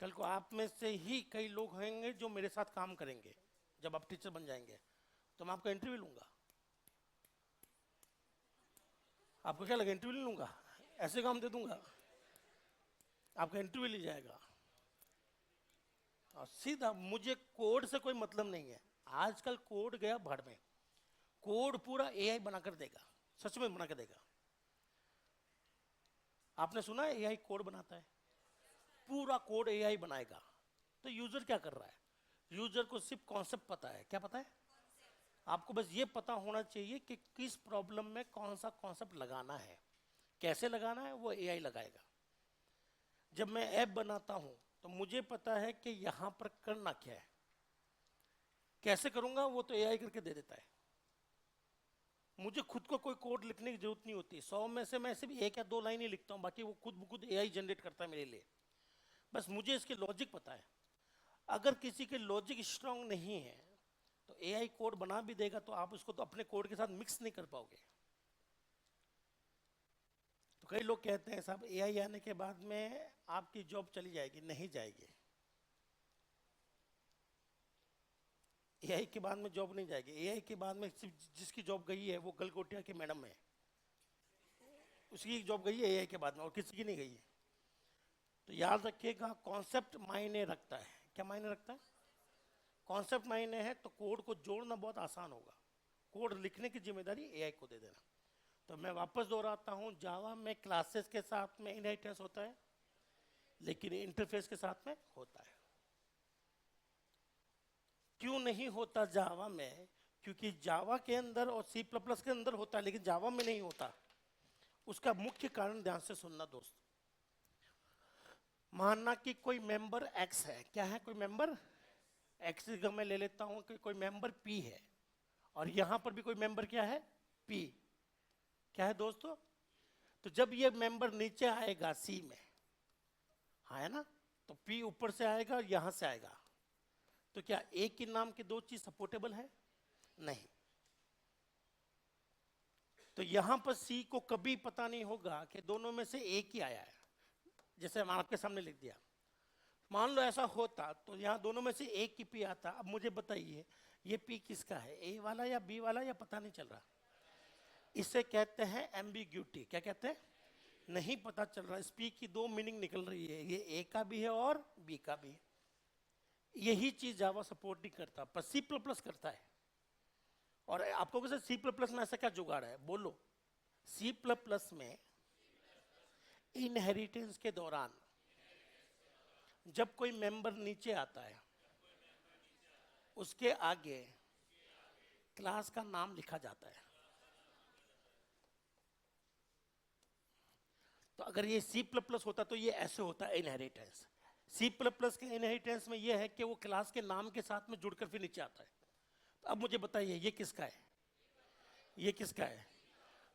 कल को आप में से ही कई लोग होंगे जो मेरे साथ काम करेंगे, जब आप टीचर बन जाएंगे तो मैं आपका इंटरव्यू लूंगा। आपको क्या लगा इंटरव्यू लूंगा? ऐसे काम दे दूंगा, आपका इंटरव्यू ली जाएगा और सीधा। मुझे कोड से कोई मतलब नहीं है। आजकल कोड गया भाड़ में, कोड पूरा एआई बनाकर देगा, सच में बना कर देगा। आपने सुना है एआई कोड बनाता है? पूरा कोड एआई बनाएगा। तो यूजर क्या कर रहा है? यूजर को सिर्फ कॉन्सेप्ट पता है। क्या पता है? आपको बस ये पता होना चाहिए कि किस प्रॉब्लम में कौन सा कॉन्सेप्ट लगाना है, कैसे लगाना है, वो एआई लगाएगा। जब मैं ऐप बनाता हूं तो मुझे पता है कि यहां पर करना क्या है, कैसे करूंगा वो तो एआई करके दे देता है। मुझे खुद को कोई कोड लिखने की जरूरत नहीं होती। 100 में से मैं सिर्फ 1 या 2 लाइन ही लिखता हूँ, बाकी वो खुद ब खुद एआई जनरेट करता है मेरे लिए। बस मुझे इसके लॉजिक पता है। अगर किसी के लॉजिक स्ट्रांग नहीं है तो एआई कोड बना भी देगा तो आप उसको तो अपने कोड के साथ मिक्स नहीं कर पाओगे। तो कई लोग कहते हैं साहब एआई आने के बाद में आपकी जॉब चली जाएगी। नहीं जाएगी। एआई के बाद में जॉब नहीं जाएगी। एआई के बाद में सिर्फ जिसकी जॉब गई है वो गलगोटिया की मैडम है, उसकी जॉब गई है एआई के बाद में, और किसी की नहीं गई है। तो याद रखिएगा, कॉन्सेप्ट मायने रखता है। क्या मायने रखता है? कॉन्सेप्ट मायने है तो कोड को जोड़ना बहुत आसान होगा। कोड लिखने की जिम्मेदारी एआई को दे देना। तो मैं वापस दोहराता हूं, जावा में क्लासेस के साथ में इनहेरिटेंस होता है, लेकिन इंटरफेस के साथ में होता है। क्यों नहीं होता जावा में? क्योंकि जावा के अंदर और सी प्लस प्लस के अंदर होता है, लेकिन जावा में नहीं होता। उसका मुख्य कारण ध्यान से सुनना दोस्त। मानना कि कोई मेंबर एक्स है। क्या है? कोई मेंबर एक्स का मैं ले लेता हूं कि कोई मेंबर पी है, और यहां पर भी कोई मेंबर क्या है? पी। क्या है दोस्तों? तो जब ये मेंबर नीचे आएगा सी में, हाँ है ना, तो पी ऊपर से आएगा और यहां से आएगा। तो क्या एक के नाम की दो चीज सपोर्टेबल है? नहीं। तो यहां पर सी को कभी पता नहीं होगा कि दोनों में से एक ही आया है। जैसे हम आपके सामने लिख दिया, मान लो ऐसा होता तो यहाँ दोनों में से एक की पी आता। अब मुझे बताइए ये पी किसका है, ए वाला या बी वाला, या पता नहीं चल रहा। इसे कहते हैं एम्बिग्यूटी। क्या कहते हैं? नहीं पता चल रहा। इस पी की दो मीनिंग निकल रही है, ये ए का भी है और बी का भी है। यही चीज जावा सपोर्ट नहीं करता, पर सी प्लस प्लस करता है। और आपको कैसे सी प्लस प्लस में ऐसा क्या जुगाड़ है? बोलो। सी प्लस प्लस में इनहेरिटेंस के दौरान जब कोई मेंबर नीचे आता है, उसके आगे क्लास का नाम लिखा जाता है। तो अगर ये सी प्लस प्लस होता तो ये ऐसे होता है इनहेरिटेंस। सी प्लस प्लस के इनहेरिटेंस में ये है कि वो क्लास के नाम के साथ में जुड़कर फिर नीचे आता है। तो अब मुझे बताइए ये किसका है? ये किसका है?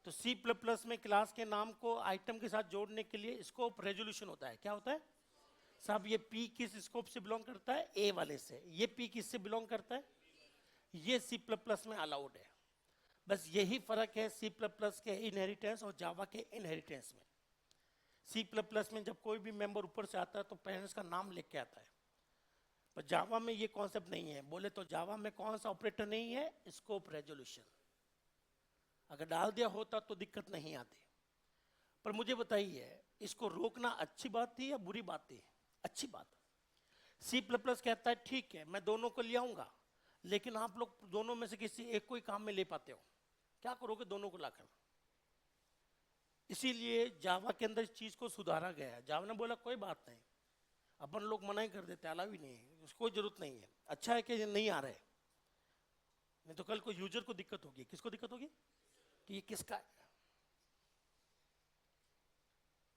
तो सी प्लस प्लस में क्लास के नाम को आइटम के साथ जोड़ने के लिए स्कोप रेजोल्यूशन होता है। क्या होता है साहब? ये पी किस स्कोप से बिलोंग करता है? ए वाले से। ये पी किस से बिलोंग करता है? ये सी प्लस प्लस में अलाउड है। बस यही फर्क है सी प्लस प्लस के इनहेरिटेंस और जावा के इनहेरिटेंस में। सी प्लस प्लस में जब कोई भी मेंबर ऊपर से आता है तो पेरेंट्स का नाम लिख के आता है, पर जावा में ये कॉन्सेप्ट नहीं है। बोले तो जावा में कौन सा ऑपरेटर नहीं है? Scope resolution. अगर डाल दिया होता तो दिक्कत नहीं आती। पर मुझे बताइए, इसको रोकना अच्छी बात थी या बुरी बात थी? अच्छी बात। सी प्लस प्लस कहता है ठीक है मैं दोनों को ले आऊंगा, लेकिन आप लोग दोनों में से किसी एक को ही काम में ले पाते हो। क्या करोगे दोनों को लाकर? इसीलिए जावा के अंदर इस चीज को सुधारा गया है। जावा ने बोला कोई बात नहीं, अपन लोग मना ही कर देते, अलाउ ही नहीं है, उसको कोई जरूरत नहीं है। अच्छा है कि ये नहीं आ रहे, नहीं तो कल को यूजर को दिक्कत होगी। किसको दिक्कत होगी? कि ये किसका है।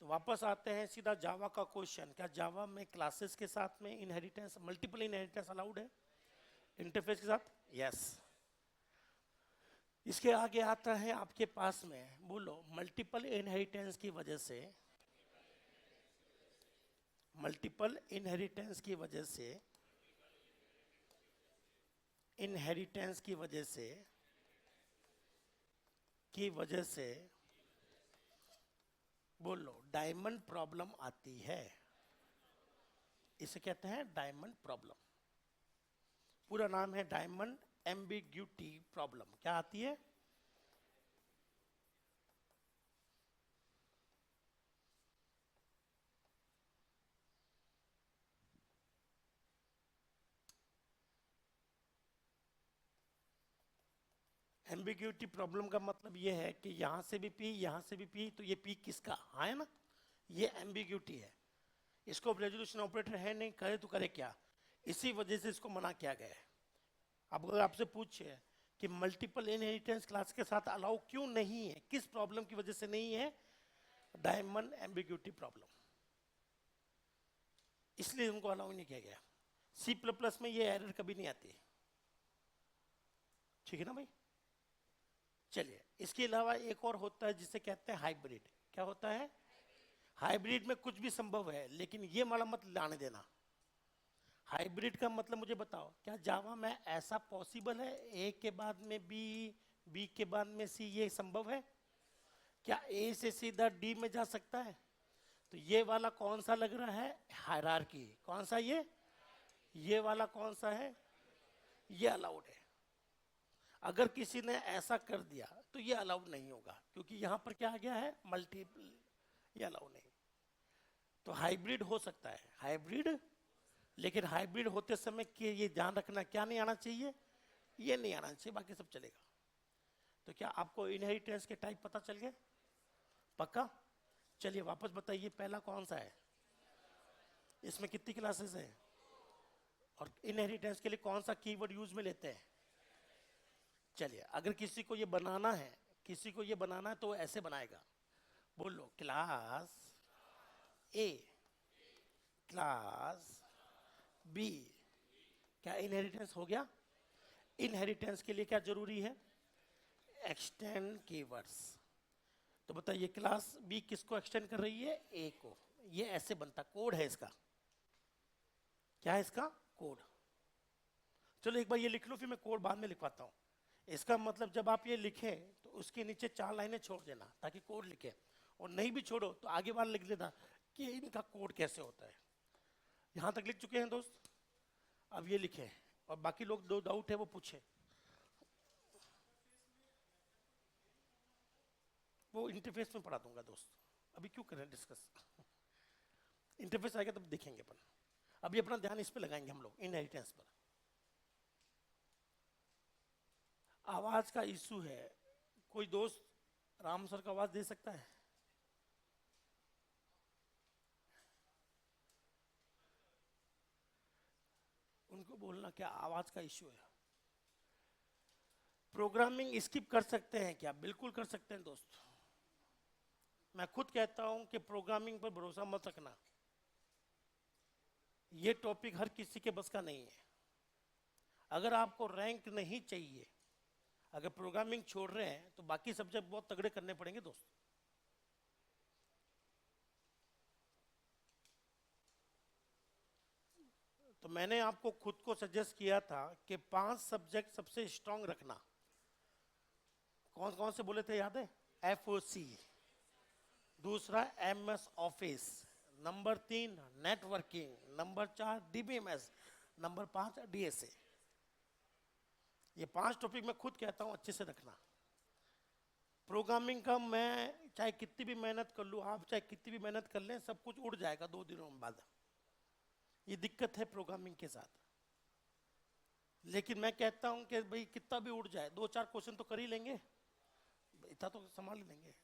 तो वापस आते हैं सीधा जावा का क्वेश्चन, क्या जावा में क्लासेस के साथ में इनहेरिटेंस, मल्टीपल इनहेरिटेंस अलाउड है इंटरफेस के साथ? यस। इसके आगे आता है आपके पास में, बोलो, मल्टीपल इनहेरिटेंस की वजह से, मल्टीपल इनहेरिटेंस की वजह से, इनहेरिटेंस की वजह से, बोलो, डायमंड प्रॉब्लम आती है। इसे कहते हैं डायमंड प्रॉब्लम। पूरा नाम है डायमंड एम्बिग्यूटी प्रॉब्लम। क्या आती है? एम्बिग्यूटी प्रॉब्लम का मतलब ये है कि यहां से भी पी, यहां से भी पी, तो ये पी किसका? हाँ है ना, ये एम्बिग्यूटी है। इसको रेजोल्यूशन ऑपरेटर है नहीं, करे तो करे क्या, इसी वजह से इसको मना किया गया है। अब अगर आपसे पूछे कि मल्टीपल इनहेरिटेंस क्लास के साथ अलाउ क्यों नहीं है, किस प्रॉब्लम की वजह से नहीं है? डायमंड एम्बिग्यूटी प्रॉब्लम, इसलिए उनको अलाउ नहीं किया गया। सी प्लस प्लस में ये एरर कभी नहीं आती, ठीक है ना भाई? चलिए, इसके अलावा एक और होता है जिसे कहते हैं हाइब्रिड। क्या होता है? हाइब्रिड में कुछ भी संभव है, लेकिन ये वाला मत लाने देना। हाइब्रिड का मतलब मुझे बताओ, क्या जावा में ऐसा पॉसिबल है ए के बाद में बी, बी के बाद में सी, ये संभव है? क्या ए से सीधा डी में जा सकता है? तो ये वाला कौन सा लग रहा है? हायरार्की। कौन सा? ये वाला कौन सा है? ये अलाउड है। अगर किसी ने ऐसा कर दिया तो ये अलाउड नहीं होगा, क्योंकि यहां पर क्या आ गया है? मल्टीपल, ये अलाउड नहीं। तो हाइब्रिड हो सकता है, हाइब्रिड, लेकिन हाइब्रिड होते समय कि ये ध्यान रखना, क्या नहीं आना चाहिए? ये नहीं आना चाहिए, बाकी सब चलेगा। तो क्या आपको इनहेरिटेंस के टाइप पता चल गए? पक्का? चलिए वापस बताइए, पहला कौन सा है? इसमें कितनी क्लासेस हैं? और इनहेरिटेंस के लिए कौन सा कीवर्ड यूज में लेते हैं? चलिए, अगर किसी को ये बनाना है, किसी को ये बनाना है तो वो ऐसे बनाएगा। बोलो, क्लास ए, क्लास बी। क्या इनहेरिटेंस हो गया? इनहेरिटेंस के लिए क्या जरूरी है? Extend keywords. तो बताइए, क्लास बी किसको एक्सटेंड कर रही है? ए को। ये ऐसे बनता, कोड है इसका। क्या है इसका? कोड। चलो एक बार ये लिख लो, फिर मैं कोड बाद में लिखवाता हूँ। इसका मतलब जब आप ये लिखें तो उसके नीचे 4 लाइनें छोड़ देना, ताकि कोड लिखे, और नहीं भी छोड़ो तो आगे बार लिख देना कि इनका कोड कैसे होता है। यहां तक लिख चुके हैं दोस्त? अब ये लिखे, और बाकी लोग दो डाउट है वो पूछे। वो इंटरफेस में पढ़ा दूंगा दोस्त, अभी क्यों करें डिस्कस। इंटरफेस आएगा तब देखेंगे अपन। अभी अपना ध्यान इस पे लगाएंगे हम लोग, इनहेरिटेंस पर। आवाज का इशू है, कोई दोस्त राम सर का आवाज दे सकता है? उनको बोलना क्या आवाज का इशू है। प्रोग्रामिंग स्किप कर सकते हैं क्या? बिल्कुल कर सकते हैं दोस्त। मैं खुद कहता हूं कि प्रोग्रामिंग पर भरोसा मत रखना, ये टॉपिक हर किसी के बस का नहीं है। अगर आपको रैंक नहीं चाहिए, अगर प्रोग्रामिंग छोड़ रहे हैं, तो बाकी सब्जेक्ट बहुत तगड़े करने पड़ेंगे दोस्त। तो मैंने आपको खुद को सजेस्ट किया था कि 5 सब्जेक्ट सबसे स्ट्रांग रखना। कौन कौन से बोले थे, याद है? FOC, दूसरा MS office, number 3 networking, number 4 DBMS, number 5 DSA। ये 5 टॉपिक मैं खुद कहता हूं अच्छे से रखना। प्रोग्रामिंग का मैं चाहे कितनी भी मेहनत कर लूँ, आप चाहे कितनी भी मेहनत कर लें, सब कुछ उड़ जाएगा 2 दिनों बाद। ये दिक्कत है प्रोग्रामिंग के साथ। लेकिन मैं कहता हूं कि भाई कितना भी उड़ जाए, 2-4 क्वेश्चन तो कर ही लेंगे, इतना तो संभाल लेंगे।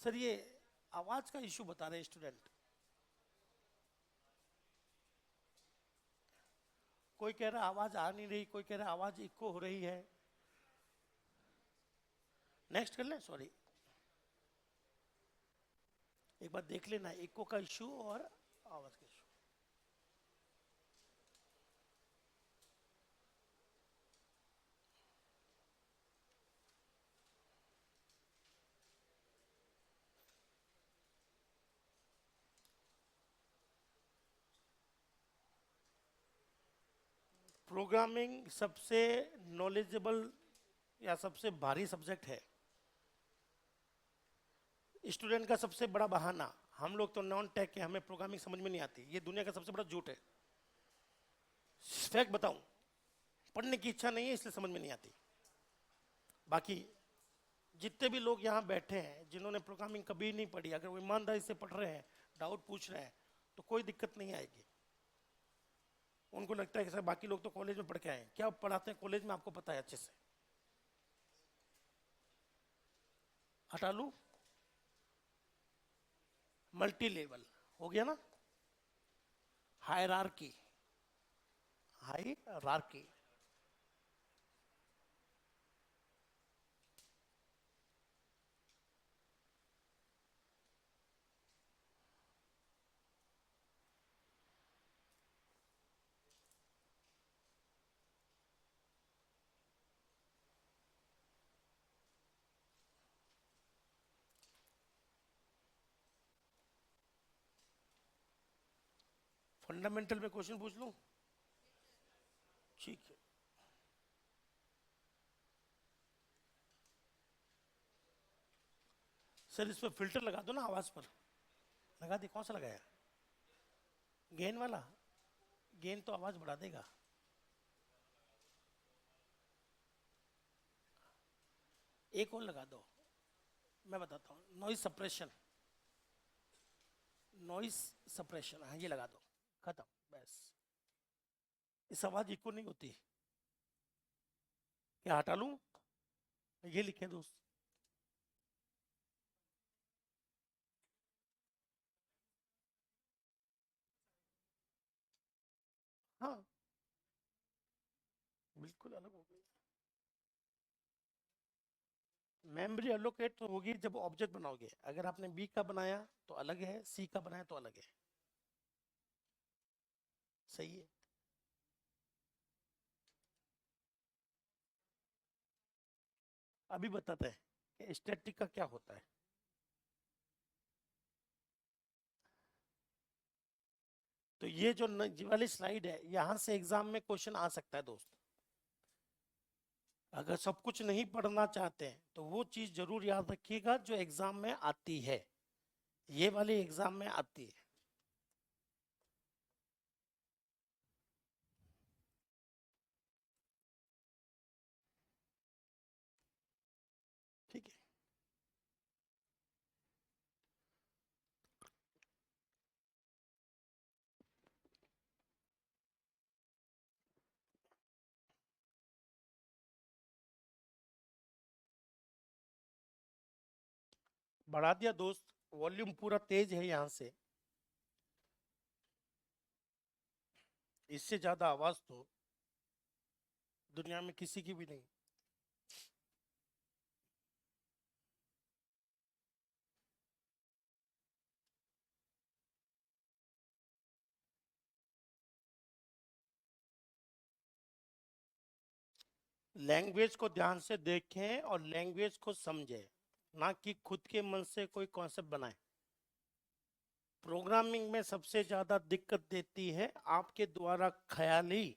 सर ये आवाज का इशू बता रहे स्टूडेंट। कोई कह रहा आवाज आ नहीं रही, कोई कह रहा आवाज इको हो रही है। नेक्स्ट कर लें, सॉरी। एक बार देख लेना इको का इशू और आवाज का इशू। प्रोग्रामिंग सबसे नॉलेजेबल या सबसे भारी सब्जेक्ट है। स्टूडेंट का सबसे बड़ा बहाना, हम लोग तो नॉन टेक के, हमें प्रोग्रामिंग समझ में नहीं आती, ये दुनिया का सबसे बड़ा झूठ है। फैक्ट बताऊं, पढ़ने की इच्छा नहीं है इसलिए समझ में नहीं आती। बाकी जितने भी लोग यहाँ बैठे हैं जिन्होंने प्रोग्रामिंग कभी नहीं पढ़ी, अगर वो ईमानदारी से पढ़ रहे हैं, डाउट पूछ रहे हैं, तो कोई दिक्कत नहीं आएगी। उनको लगता है कि सर बाकी लोग तो कॉलेज में पढ़ के आए, क्या पढ़ाते हैं कॉलेज में आपको पता है अच्छे से। हटा लूं, मल्टी लेवल हो गया ना, हायरार्की, हायरार्की। फंडामेंटल में क्वेश्चन पूछ लूं? ठीक है। सर इस पर फिल्टर लगा दो ना, आवाज पर लगा दे। कौन सा लगाया? गेन वाला? गेन तो आवाज बढ़ा देगा। एक और लगा दो, मैं बताता हूँ। नॉइज सप्रेशन, नॉइज सप्रेशन, हाँ ये लगा दो, खत्म बस। इस आवाज इको नहीं होती। क्या हटा लूं? ये लिखे दोस्त। हाँ बिल्कुल अलग हो गई। मेमोरी अलोकेट तो होगी जब ऑब्जेक्ट बनाओगे। अगर आपने बी का बनाया तो अलग है, सी का बनाया तो अलग है। सही है। अभी बताते हैं कि स्टैटिक का क्या होता है। तो ये जो ये वाली स्लाइड है, यहां से एग्जाम में क्वेश्चन आ सकता है दोस्त। अगर सब कुछ नहीं पढ़ना चाहते हैं तो वो चीज जरूर याद रखिएगा जो एग्जाम में आती है, ये वाली एग्जाम में आती है। ठीक है। बढ़ा दिया दोस्त, वॉल्यूम पूरा तेज है यहां से। इससे ज्यादा आवाज तो दुनिया में किसी की भी नहीं। लैंग्वेज को ध्यान से देखें और लैंग्वेज को समझें, ना कि खुद के मन से कोई कॉन्सेप्ट बनाए। प्रोग्रामिंग में सबसे ज्यादा दिक्कत देती है आपके द्वारा ख्याली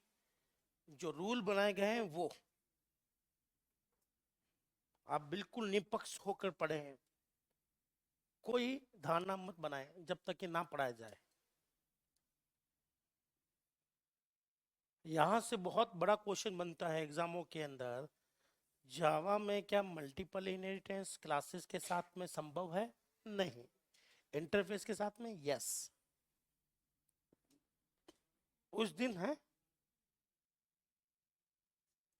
जो रूल बनाए गए हैं वो। आप बिल्कुल निष्पक्ष होकर पढ़े हैं, कोई धारणा मत बनाए जब तक कि ना पढ़ाया जाए। यहां से बहुत बड़ा क्वेश्चन बनता है एग्जामों के अंदर, जावा में क्या मल्टीपल इनहेरिटेंस क्लासेस के साथ में संभव है? नहीं। इंटरफेस के साथ में यस। उस दिन है।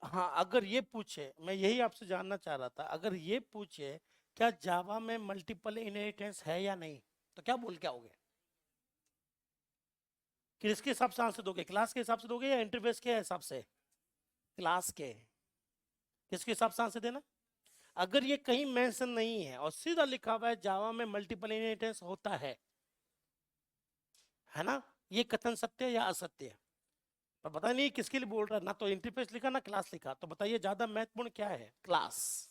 हाँ अगर ये पूछे, मैं यही आपसे जानना चाह रहा था, अगर ये पूछे क्या जावा में मल्टीपल इनहेरिटेंस है या नहीं, तो क्या बोल के आओगे? किसके हिसाब से आंसर दोगे? क्लास के हिसाब से दोगे या इंटरफेस के हिसाब से? क्लास के। किसके हिसाब से आंसर देना? अगर ये कहीं मेंशन नहीं है और सीधा लिखा हुआ है जावा में मल्टीपल इनहेरिटेंस होता है ना, ये कथन सत्य है या असत्य है? पर पता नहीं किसके लिए बोल रहा है, ना तो इंटरफेस लिखा ना क्लास लिखा, तो बताइए ज्यादा महत्वपूर्ण क्या है? क्लास।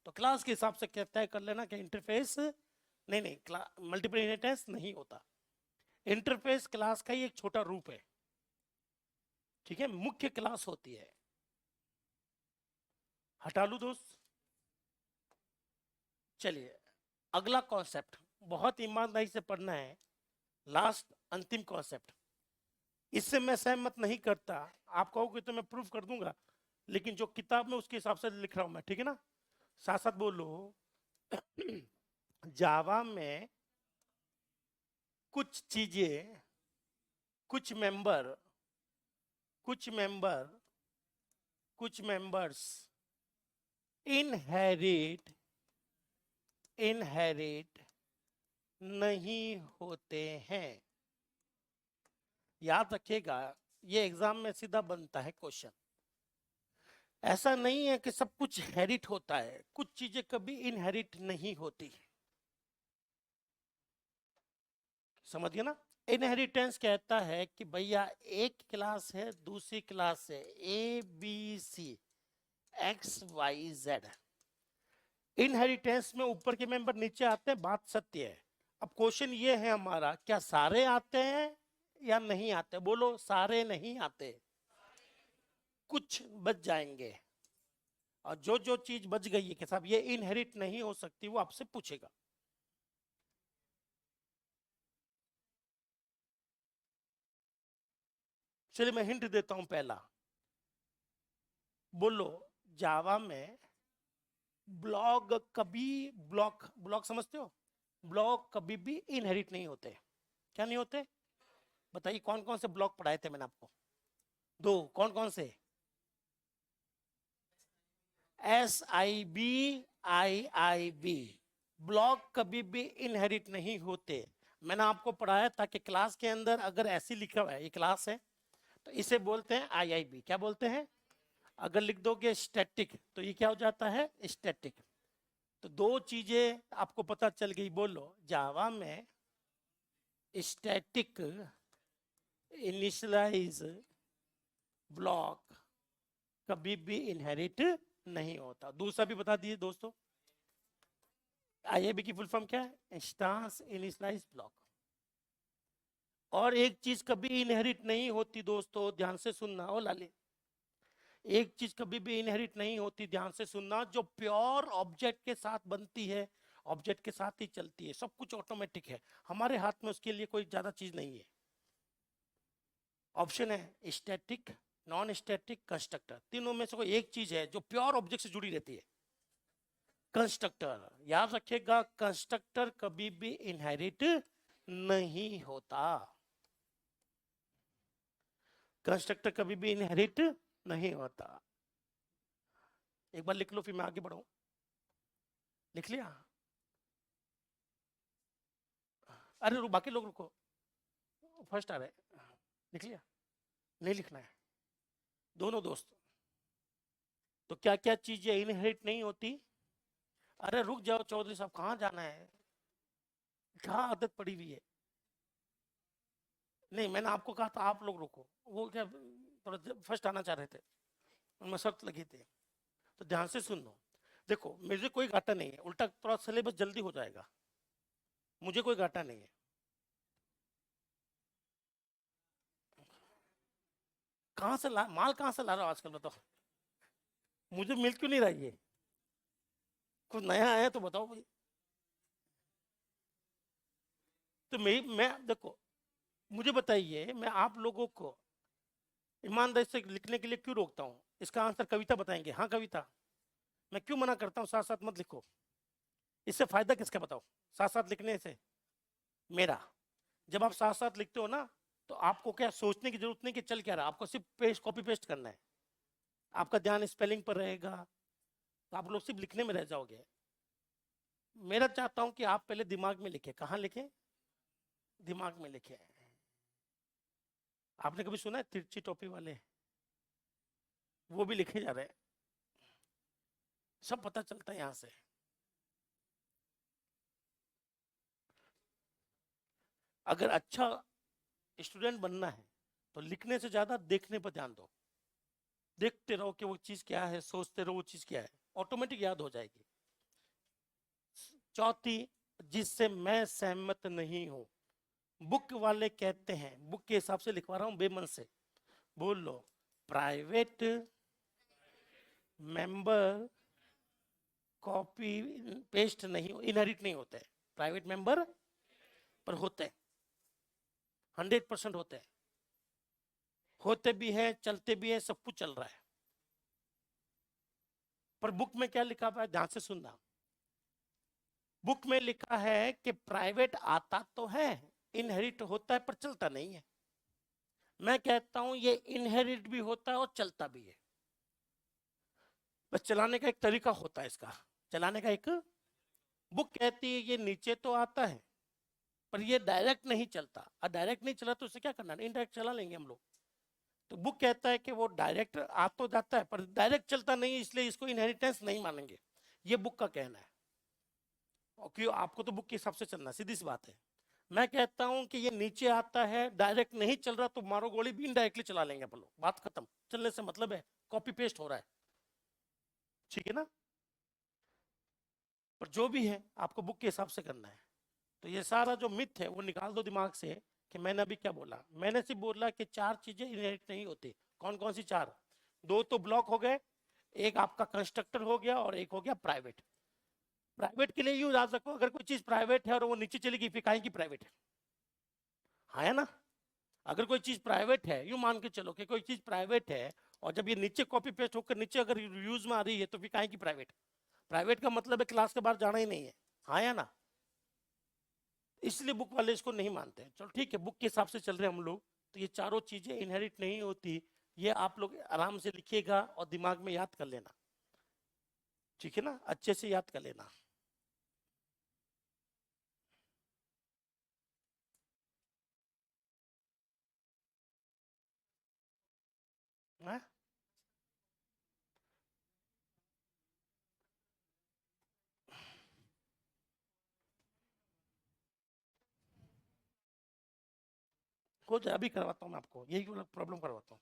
तो क्लास के हिसाब से तय कर लेना कि इंटरफेस नहीं, मल्टीपल इनहेरिटेंस नहीं होता। इंटरफेस क्लास का ही एक छोटा रूप है, ठीक है, मुख्य क्लास होती है। हटा लू दोस्त। चलिए अगला कॉन्सेप्ट बहुत ईमानदारी से पढ़ना है, लास्ट अंतिम कॉन्सेप्ट। इससे मैं सहमत नहीं करता, आप कहोगे तो मैं प्रूफ कर दूंगा, लेकिन जो किताब में उसके हिसाब से लिख रहा हूं मैं, ठीक है ना? साथ साथ बोलो। जावा में कुछ चीजें, कुछ मेंबर, कुछ मेंबर, कुछ मेंबर्स इनहेरिट नहीं होते हैं। याद रखिएगा, ये एग्जाम में सीधा बनता है क्वेश्चन। ऐसा नहीं है कि सब कुछ हेरिट होता है, कुछ चीजें कभी इनहेरिट नहीं होती। समझ गए ना? इनहेरिटेंस कहता है कि भैया एक क्लास है, दूसरी क्लास है, A B C X Y Z. Inheritance में ऊपर के मेंबर नीचे आते हैं, बात सत्य है। अब क्वेश्चन ये है हमारा, क्या सारे आते हैं या नहीं आते? बोलो, सारे नहीं आते, कुछ बच जाएंगे। और जो जो चीज बच गई है कि साहब ये इनहेरिट नहीं हो सकती, वो आपसे पूछेगा। चलिए मैं हिंट देता हूं पहला। बोलो, जावा में ब्लॉक कभी, ब्लॉक ब्लॉक समझते हो? ब्लॉक कभी भी इनहेरिट नहीं होते। क्या नहीं होते? बताइए कौन कौन से ब्लॉक पढ़ाए थे मैंने आपको? दो, कौन कौन से? SIB, ब्लॉक कभी भी इनहेरिट नहीं होते। मैंने आपको पढ़ाया था कि क्लास के अंदर अगर ऐसी लिखा हुआ है, ये क्लास है, तो इसे बोलते हैं IIB। क्या बोलते हैं? अगर लिख दोगे स्टैटिक तो ये क्या हो जाता है? स्टैटिक। तो दो चीजें आपको पता चल गई। बोलो, जावा में स्टैटिक इनिशियलाइज ब्लॉक कभी भी इनहेरिट नहीं होता। दूसरा भी बता दिए दोस्तों, IIB की फुल फॉर्म क्या है? Instance initialise block. और एक चीज कभी इनहेरिट नहीं होती दोस्तों, ध्यान से सुनना। ओ लाले, एक चीज कभी भी इनहेरिट नहीं होती, ध्यान से सुनना, जो प्योर ऑब्जेक्ट के साथ बनती है, ऑब्जेक्ट के साथ ही चलती है, सब कुछ ऑटोमेटिक है, हमारे हाथ में उसके लिए कोई ज्यादा चीज नहीं है। ऑप्शन है स्टैटिक, नॉन स्टैटिक, कंस्ट्रक्टर। तीनों में से कोई एक चीज है जो प्योर ऑब्जेक्ट से जुड़ी रहती है, कंस्ट्रक्टर। याद रखिएगा, कंस्ट्रक्टर कभी भी इनहेरिट नहीं होता। कंस्ट्रक्टर कभी भी इनहेरिट नहीं होता। एक बार लिख लो, फिर मैं आगे बढ़ाऊं। लिख लिया? अरे बाकी लोग रुको, फर्स्ट आ रहे। लिख लिया? नहीं लिखना है दोनों दोस्त? तो क्या क्या चीजें इनहेरिट नहीं होती? अरे रुक जाओ चौधरी साहब, कहाँ जाना है? कहाँ आदत पड़ी हुई है? नहीं, मैंने आपको कहा था आप लोग रुको, वो क्या थोड़ा फर्स्ट आना चाह रहे थे, उनमें शर्त लगी थी। तो ध्यान से सुन लो। देखो, मुझे कोई घाटा नहीं है, उल्टा थोड़ा सिलेबस जल्दी हो जाएगा, मुझे कोई घाटा नहीं है। कहाँ से ला माल, कहाँ से ला रहा हो आजकल बताओ? मुझे मिल क्यों नहीं रहा ये? कुछ नया आया तो बताओ भाई। तो मैं देखो, मुझे बताइए, मैं आप लोगों को ईमानदारी से लिखने के लिए क्यों रोकता हूँ? इसका आंसर कविता बताएंगे? हाँ कविता। मैं क्यों मना करता हूँ साथ साथ मत लिखो? इससे फायदा किसका बताओ साथ साथ लिखने से? मेरा। जब आप साथ साथ लिखते हो ना, तो आपको क्या सोचने की जरूरत नहीं कि चल क्या रहा, आपको सिर्फ पेस्ट कॉपी पेस्ट करना है, आपका ध्यान स्पेलिंग पर रहेगा, तो आप लोग सिर्फ लिखने में रह जाओगे। मेरा चाहता हूं कि आप पहले दिमाग में लिखे। कहाँ लिखे? दिमाग में लिखे। आपने कभी सुना है तिरछी टोपी वाले? वो भी लिखे जा रहे हैं। सब पता चलता है यहां से। अगर अच्छा स्टूडेंट बनना है तो लिखने से ज्यादा देखने पर ध्यान दो। देखते रहो कि वो चीज क्या है, सोचते रहो वो चीज क्या है, ऑटोमेटिक याद हो जाएगी। चौथी, जिससे मैं सहमत नहीं हूं, बुक वाले कहते हैं, बुक के हिसाब से लिखवा रहा हूं बेमन से, बोल लो, प्राइवेट मेंबर कॉपी पेस्ट नहीं, इनहेरिट नहीं होते। प्राइवेट मेंबर पर होते हैं, 100% होते हैं, होते भी है, चलते भी है, सब कुछ चल रहा है। पर बुक में क्या लिखा हुआ है, ध्यान से सुनना। बुक में लिखा है कि प्राइवेट आता तो है, इनहेरिट होता है, पर चलता नहीं है। मैं कहता हूं ये इनहेरिट भी होता है और चलता भी है, बस चलाने का एक तरीका होता है इसका, चलाने का एक। बुक कहती है ये नीचे तो आता है पर ये डायरेक्ट नहीं चलता, और डायरेक्ट नहीं चला तो उसे क्या करना है, इनडायरेक्ट चला लेंगे हम लोग। तो बुक कहता है कि वो डायरेक्ट आ तो जाता है पर डायरेक्ट चलता नहीं, इसलिए इसको इनहेरिटेंस नहीं मानेंगे। ये बुक का कहना है। क्यों, आपको तो बुक के हिसाब से चलना, सीधी सी बात है। मैं कहता हूं कि ये नीचे आता है, डायरेक्ट नहीं चल रहा, तो मारो गोली भी इनडायरेक्टली चला लेंगे अपन लोग, बात खत्म। चलने से मतलब है, कॉपी पेस्ट हो रहा है, ठीक है ना। पर जो भी है आपको बुक के हिसाब से करना है। तो ये सारा जो मिथ है वो निकाल दो दिमाग से, कि मैंने अभी क्या बोला। मैंने सिर्फ बोला कि 4 चीजें इनहेरिट नहीं होती। कौन कौन सी 4? 2 तो ब्लॉक हो गए, एक आपका कंस्ट्रक्टर हो गया, और एक हो गया प्राइवेट। प्राइवेट के लिए यूं याद रखो, अगर कोई चीज प्राइवेट है और वो नीचे चलेगी, फिर काहे की प्राइवेट है, हाँ है ना। अगर कोई चीज प्राइवेट है, यूं मान के चलो कि कोई चीज प्राइवेट है, और जब ये नीचे कॉपी पेस्ट होकर नीचे अगर यूज में आ रही है, तो फिर काहे की प्राइवेट। प्राइवेट का मतलब है क्लास के बाहर जाना ही नहीं है, हाँ या ना। इसलिए बुक वाले इसको नहीं मानते। चलो ठीक है, बुक के हिसाब से चल रहे हैं हम लोग। तो ये चारों चीजें इनहेरिट नहीं होती, ये आप लोग आराम से लिखिएगा और दिमाग में याद कर लेना, ठीक है ना, अच्छे से याद कर लेना। है? हो जाए, अभी करवाता हूँ मैं आपको, यही प्रॉब्लम करवाता हूँ।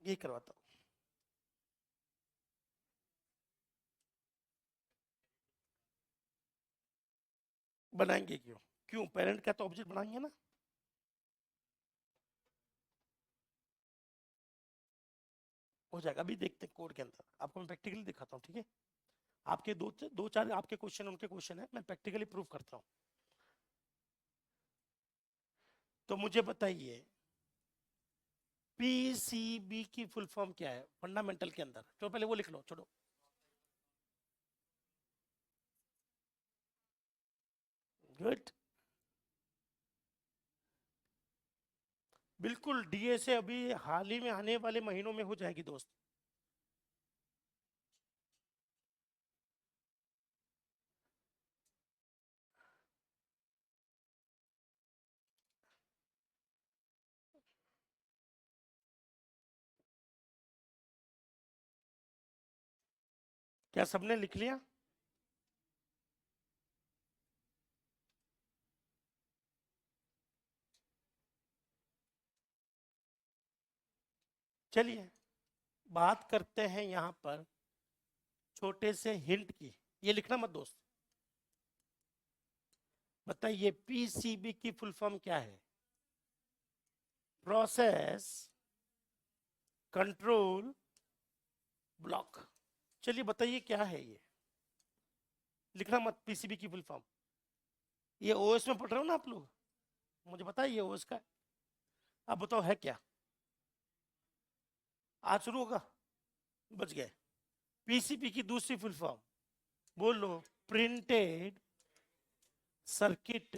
यही करवाता हूँ। बनाएंगे क्यों, क्यों पेरेंट का तो ऑब्जेक्ट बनाएंगे ना। हो जाएगा, अभी देखते हैं कोड के अंदर, आपको मैं प्रैक्टिकली दिखाता हूँ, ठीक है। आपके दो दो चार आपके क्वेश्चन उनके क्वेश्चन है, मैं प्रैक्टिकली प्रूव करता हूँ। तो मुझे बताइए, पीसीबी की फुल फॉर्म क्या है फंडामेंटल के अंदर, तो पहले वो लिख लो, छोड़ो। गुड, बिल्कुल डीए से अभी हाल ही में आने वाले महीनों में हो जाएगी दोस्त। क्या सबने लिख लिया? चलिए बात करते हैं यहां पर छोटे से हिंट की, ये लिखना मत दोस्त। बताइए पीसीबी की फुल फॉर्म क्या है? Process control block. चलिए बताइए क्या है ये, लिखना मत पीसीबी की फुल फॉर्म। ये ओएस में पढ़ रहे हो ना आप लोग, मुझे बताइए ओएस का। आप बताओ है क्या, आज शुरू होगा, बच गए। पीसीबी की दूसरी फुल फॉर्म बोलो, प्रिंटेड सर्किट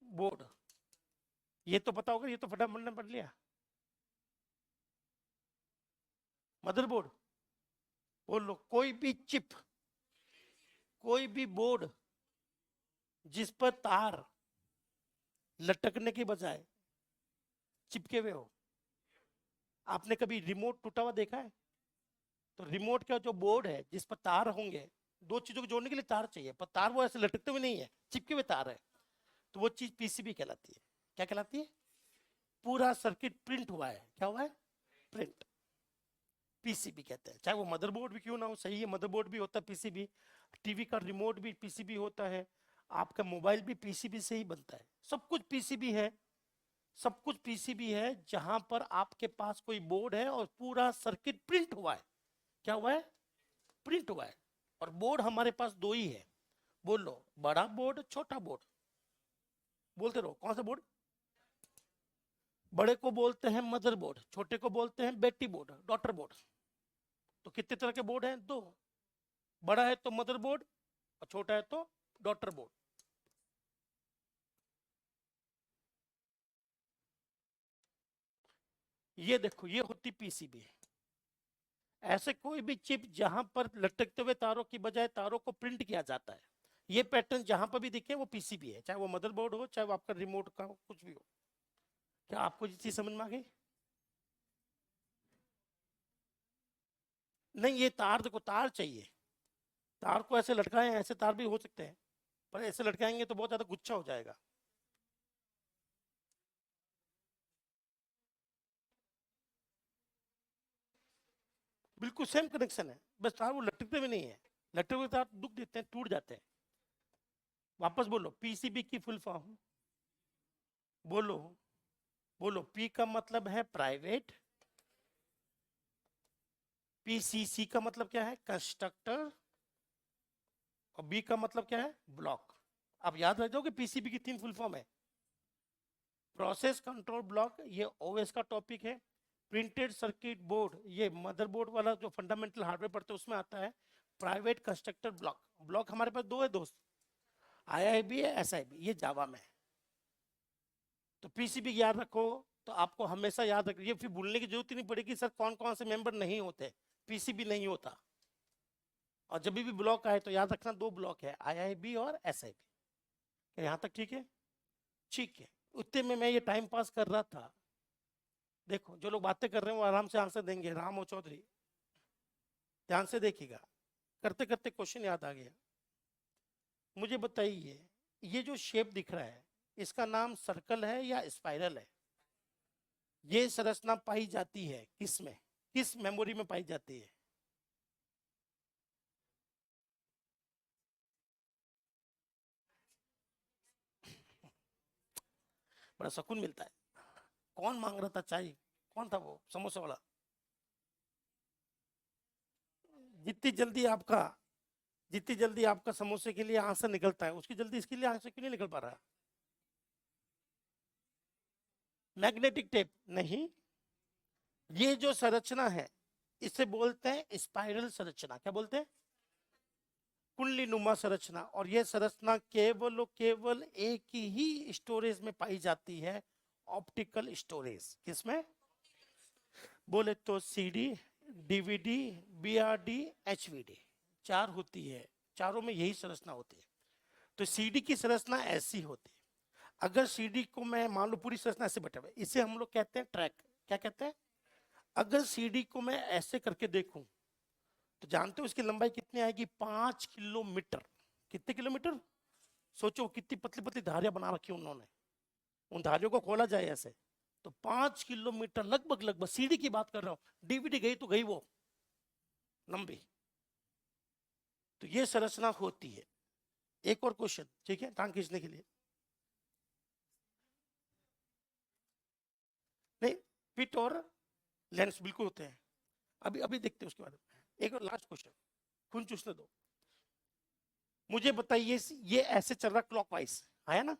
बोर्ड। ये तो पता होगा, ये तो फटाफट ने पढ़ लिया। मदरबोर्ड बोलो, कोई भी चिप, कोई भी बोर्ड जिस पर तार लटकने के बजाय चिपके हुए हो, आपने कभी रिमोट टूटा हुआ देखा है? तो रिमोट का जो बोर्ड है जिस पर तार होंगे, दो चीजों को जोड़ने के लिए तार चाहिए, पर तार वो ऐसे लटकते हुए नहीं है, चिपके हुए तार है, तो वो चीज पीसीबी कहलाती है। क्या कहलाती है? पूरा सर्किट प्रिंट हुआ है, क्या हुआ है? प्रिंट, पीसीबी कहते हैं। चाहे वो मदरबोर्ड भी क्यों ना हो, सही है, मदरबोर्ड भी होता है पीसीबी, टीवी का रिमोट भी पीसीबी होता है, आपका मोबाइल भी पीसीबी से ही बनता है, सब कुछ पीसीबी है, सब कुछ पीसीबी है। जहां पर आपके पास कोई बोर्ड है और पूरा सर्किट प्रिंट हुआ है, क्या हुआ है? प्रिंट हुआ है। और बोर्ड हमारे पास दो ही है, बोल लो, बड़ा बोर्ड, छोटा बोर्ड, बोलते रहो, कौन सा बोर्ड? बड़े को बोलते हैं मदरबोर्ड, छोटे को बोलते हैं बेटी बोर्ड, डॉटर बोर्ड। तो कितने तरह के बोर्ड हैं? दो। बड़ा है तो मदरबोर्ड और छोटा है तो डॉटर बोर्ड। ये देखो, ये होती पीसीबी। ऐसे कोई भी चिप जहां पर लटकते हुए तारों की बजाय तारों को प्रिंट किया जाता है, ये पैटर्न जहां पर भी दिखे वो पीसीबी है, चाहे वो मदरबोर्ड हो, चाहे वो आपका रिमोट का हो, कुछ भी हो। क्या आपको ये चीज समझ में आ गई? नहीं, ये तार देखो, तार चाहिए, तार को ऐसे लटकाएं, ऐसे तार भी हो सकते हैं, पर ऐसे लटकाएंगे तो बहुत ज्यादा गुच्छा हो जाएगा। बिल्कुल सेम कनेक्शन है, बस तार वो लटकते हुए नहीं है, लटके हुए तार दुख देते हैं, टूट जाते हैं। वापस बोलो, पीसीबी की फुल फॉर्म बोलो, बोलो। पी का मतलब है प्राइवेट, पीसीसी का मतलब क्या है? कंस्ट्रक्टर, और बी का मतलब क्या है? ब्लॉक। आप याद रख जाओगे पीसीबी की तीन फुल फॉर्म है। प्रोसेस कंट्रोल ब्लॉक, ये ओएस का टॉपिक है। प्रिंटेड सर्किट बोर्ड, ये मदरबोर्ड वाला जो फंडामेंटल हार्डवेयर पढ़ते हैं उसमें आता है। प्राइवेट कंस्ट्रक्टर ब्लॉक, ब्लॉक हमारे पास दो है दोस्त, आईआईबी है, एसआईबी, ये जावा में है। तो पीसीबी याद रखो, तो आपको हमेशा याद रखिए, ये फिर भूलने की जरूरत ही नहीं पड़ेगी सर कौन कौन से मेंबर नहीं होते, पीसीबी नहीं होता। और जब भी ब्लॉक आए तो याद रखना दो ब्लॉक है, आईआईबी और एसआईबी। क्या यहाँ तक ठीक है? ठीक है। उतने में मैं ये टाइम पास कर रहा था, देखो जो लोग बातें कर रहे हैं वो आराम से आंसर देंगे। राम और चौधरी, ध्यान से देखिएगा, करते करते क्वेश्चन याद आ गया। मुझे बताइए, ये जो शेप दिख रहा है इसका नाम सर्कल है या स्पाइरल है? ये संरचना पाई जाती है किस में, किस मेमोरी में पाई जाती है? बड़ा सुकून मिलता है। कौन मांग रहा था चाय? कौन था वो समोसा वाला? जितनी जल्दी आपका, जितनी जल्दी आपका समोसे के लिए आंसर निकलता है, उसकी जल्दी इसके लिए आंसर क्यों नहीं निकल पा रहा? मैग्नेटिक टेप नहीं, ये जो संरचना है इसे बोलते हैं स्पाइरल संरचना। क्या बोलते हैं? कुंडली नुमा संरचना। और यह संरचना केवल और केवल एक ही स्टोरेज में पाई जाती है, ऑप्टिकल स्टोरेज। किसमें? बोले तो सीडी, डीवीडी, बीआरडी, एचवीडी, चार होती है, चारों में यही संरचना होती है। तो सीडी की संरचना ऐसी होती है। अगर सीडी को मैं मान लो पूरी संरचना ऐसे बटे हुए, इसे हम लोग कहते हैं ट्रैक। क्या कहते हैं? अगर सीडी को मैं ऐसे करके देखूं तो जानते हो इसकी लंबाई कितनी आएगी? 5 किलोमीटर। कितने किलोमीटर? सोचो कितनी पतली पतली धारियां बना रखी उन्होंने, उन धारियों को खोला जाए ऐसे तो 5 किलोमीटर, लगभग लगभग सीडी की बात कर रहा हूं, डीवीडी गई तो गई वो लंबी। तो ये संरचना होती है। एक और क्वेश्चन, ठीक है, टांग खींचने के लिए। नहीं, पिट और लेंस बिल्कुल होते हैं। अभी अभी देखते हैं उसके बाद। एक और लास्ट क्वेश्चन, खून चूसने दो। मुझे बताइए, ये ऐसे चल रहा है क्लॉकवाइज, आया ना,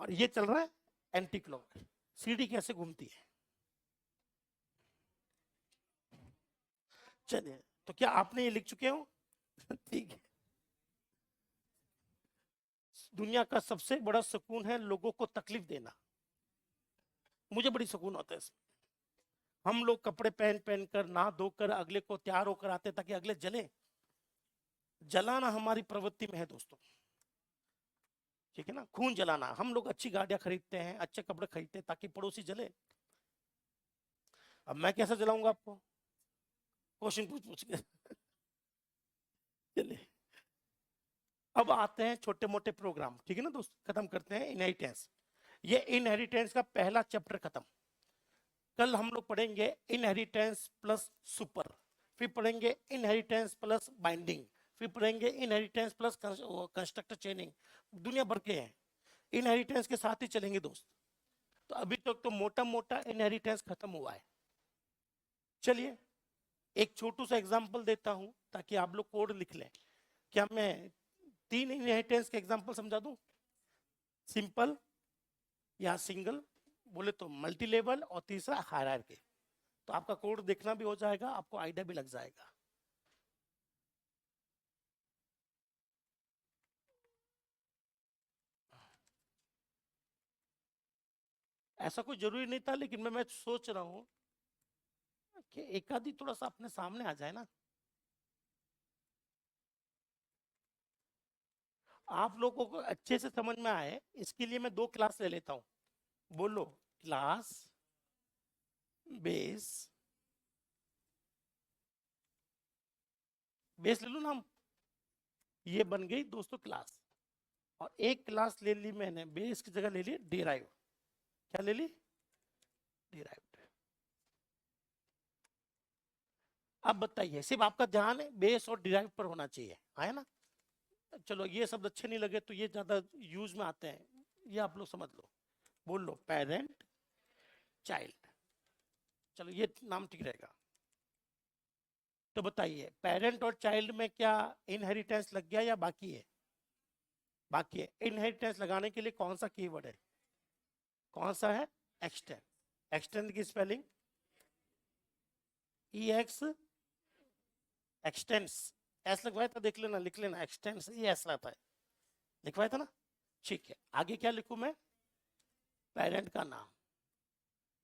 और ये चल रहा है एंटी क्लॉक, सीडी कैसे घूमती है? चलिए, तो क्या आपने ये लिख चुके हो? ठीक है। दुनिया का सबसे बड़ा सुकून है लोगों को तकलीफ देना। मुझे बड़ी सुकून होता है इसमें। हम लोग कपड़े पहन पहन कर, नहा धोकर अगले को तैयार होकर आते ताकि अगले जले। जलाना हमारी प्रवृत्ति में है दोस्तों, ठीक है ना, खून जलाना। हम लोग अच्छी गाड़ियां खरीदते हैं, अच्छे कपड़े खरीदते हैं ताकि पड़ोसी जले। अब मैं कैसे जलाऊंगा आपको, क्वेश्चन पूछ के। चलिए अब आते हैं छोटे मोटे प्रोग्राम, ठीक है ना दोस्त, खत्म करते हैं इनहेरिटेंस। ये इनहेरिटेंस का पहला चैप्टर खत्म। कल हम लोग पढ़ेंगे इनहेरिटेंस प्लस सुपर, फिर पढ़ेंगे इनहेरिटेंस प्लस बाइंडिंग, फिर पढ़ेंगे इनहेरिटेंस प्लस कंस्ट्रक्टर चेनिंग। दुनिया भर के हैं, इनहेरिटेंस के साथ ही चलेंगे दोस्त। तो अभी तक तो मोटा मोटा इनहेरिटेंस खत्म हुआ है। चलिए एक छोटू सा एग्जांपल देता हूं ताकि आप लोग कोड लिख लें। क्या मैं 3 इनहेरिटेंस के एग्जांपल समझा दूं? सिंपल या सिंगल, बोले तो मल्टी लेवल, और तीसरा हायरार्की। तो आपका कोड देखना भी हो जाएगा, आपको आइडिया भी लग जाएगा। ऐसा कोई जरूरी नहीं था, लेकिन मैं सोच रहा हूं कि एक आधी थोड़ा सा अपने सामने आ जाए ना। आप लोगों को अच्छे से समझ में आए, इसके लिए मैं 2 क्लास ले लेता हूं। बोलो, क्लास बेस, बेस ले लो नाम, ये बन गई दोस्तों क्लास। और एक क्लास ले ली मैंने, बेस की जगह ले ली डिराइव। क्या ले ली? डिराइव्ड। अब बताइए, सिर्फ आपका ध्यान है बेस और डिराइव पर होना चाहिए, है ना? चलो ये शब्द अच्छे नहीं लगे तो ये ज्यादा यूज में आते हैं, ये आप लोग समझ लो। बोल लो पेरेंट चाइल्ड, चलो ये नाम ठीक रहेगा। तो बताइए पेरेंट और चाइल्ड में क्या इनहेरिटेंस लग गया या बाकी है? बाकी है। इनहेरिटेंस लगाने के लिए कौन सा कीवर्ड है? कौन सा है? एक्सटेंड। एक्सटेंड की स्पेलिंग ई एक्स, एक्सटेंस, एस लगवाया था, देख लेना, लिख लेना, एक्सटेंस ये एस रहता है, लिखवाया था ना? ठीक है, आगे क्या लिखूं मैं? पेरेंट का नाम।